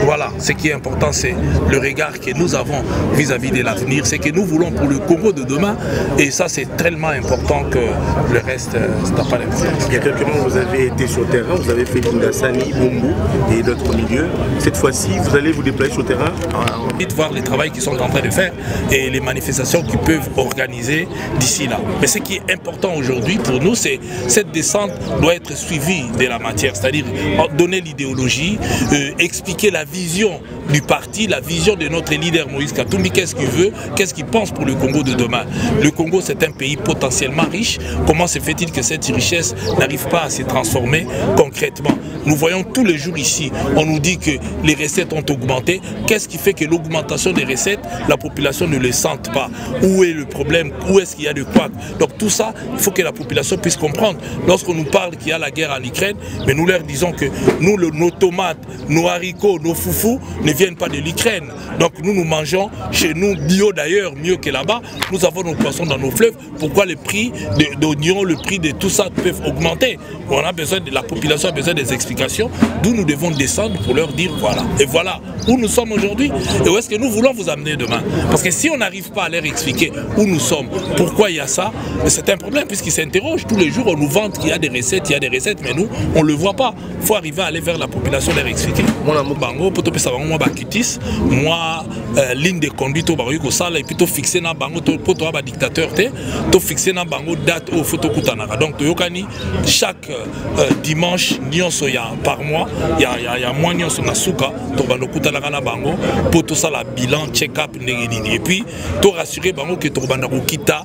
voilà, ce qui est important c'est le regard que nous avons vis-à-vis de l'avenir, c'est que nous voulons pour le Congo de demain et ça c'est tellement important que le reste n'a pas d'importance. Il y a quelques mois vous avez été sur le terrain, vous avez fait Kingasani, Bumbu et d'autres milieux. Cette fois-ci vous allez vous déployer sur le terrain. De voir les travaux qu'ils sont en train de faire et les manifestations qu'ils peuvent organiser d'ici là. Mais ce qui est important aujourd'hui pour nous, c'est cette descente doit être suivie de la matière, c'est-à-dire donner l'idéologie, expliquer la vision du parti, la vision de notre leader Moïse Katumbi, qu'est-ce qu'il veut, qu'est-ce qu'il pense pour le Congo de demain. Le Congo c'est un pays potentiellement riche, comment se fait-il que cette richesse n'arrive pas à se transformer concrètement? Nous voyons tous les jours ici, on nous dit que les recettes ont augmenté, qu'est-ce qui fait que l'augmentation des recettes, la population ne le sente pas? Où est le problème? Où est-ce qu'il y a de quoi? Donc tout ça, il faut que la population puisse comprendre. Lorsqu'on nous parle qu'il y a la guerre en Ukraine, mais nous leur disons que nous, nos tomates, nos haricots, nos foufous ne viennent pas de l'Ukraine. Donc nous mangeons chez nous bio d'ailleurs, mieux que là-bas. Nous avons nos poissons dans nos fleuves. Pourquoi le prix d'oignons, le prix de tout ça peuvent augmenter? On a besoin de la population a besoin des explications, d'où nous devons descendre pour leur dire voilà. Et voilà où nous sommes aujourd'hui et où est-ce que nous voulons vous amener demain. Parce que si on n'arrive pas à leur expliquer où nous sommes, pourquoi il y a ça, c'est un problème puisqu'ils s'interrogent. Tous les jours, on nous vante qu'il y a des recettes, mais nous, on ne le voit pas. Il faut arriver à aller vers la population, leur expliquer. Moi, ligne de conduite au barrière et plutôt fixé dans bango pour toi dictateur to fixé dans bango date au photo kutanaka. Donc chaque dimanche par mois il y a moins nyonso na suka to bando kutanaka na bango pour tout ça la bilan check-up et puis to rassurer bango que to bando kita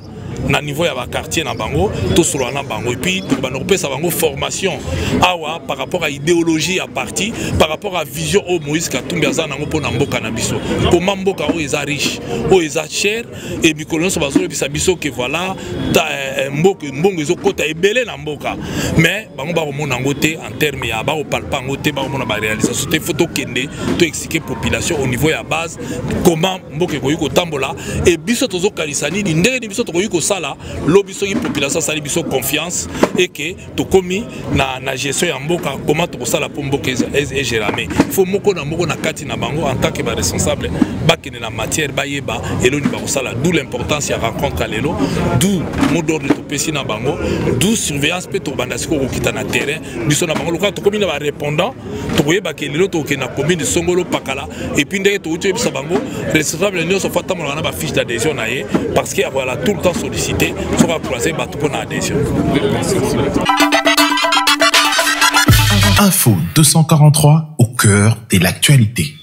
na niveau ya ba quartier na bango to solo na bango et puis to bando pesa bango formation awa par rapport à idéologie à parti par rapport à vision au Moïse Katumbi aza nango pona mboka na biso po mboka o eza riche o eza cher et mikolo so bazolo bisa biso que voilà ta mboka mbongo ezokota ebele na mboka mais bango ba komona ngo te en terme ya ba opalpa ngo te ba komona ba réalisation te photo kende to expliquer population au niveau ya base comment mboka ko yiko tambola et biso tozo kalisani ni ndenge biso to ko yiko sala lobiso ki population sali biso confiance et que to komi na gestion ya mboka comment to sala po mboka et gérer faut moko na kati na bango en tant que responsable bakene na matière bayeba eloni ba sala d'où l'importance ya rencontre lelo d'où mot d'ordre to pesi na bango d'où surveillance pe to bandasiko ko kita na terrain biso na bango loka to komi na ba répondant to boyeba ke lelo to ke na commune de Songolo Pakala et puis ndenge to uti bisa bango responsable nyo so fata mo na ba fiche d'adhésion na ye parce que voilà tout le temps publicité so va croiser bato pour adhésion. Info 243 au cœur de l'actualité.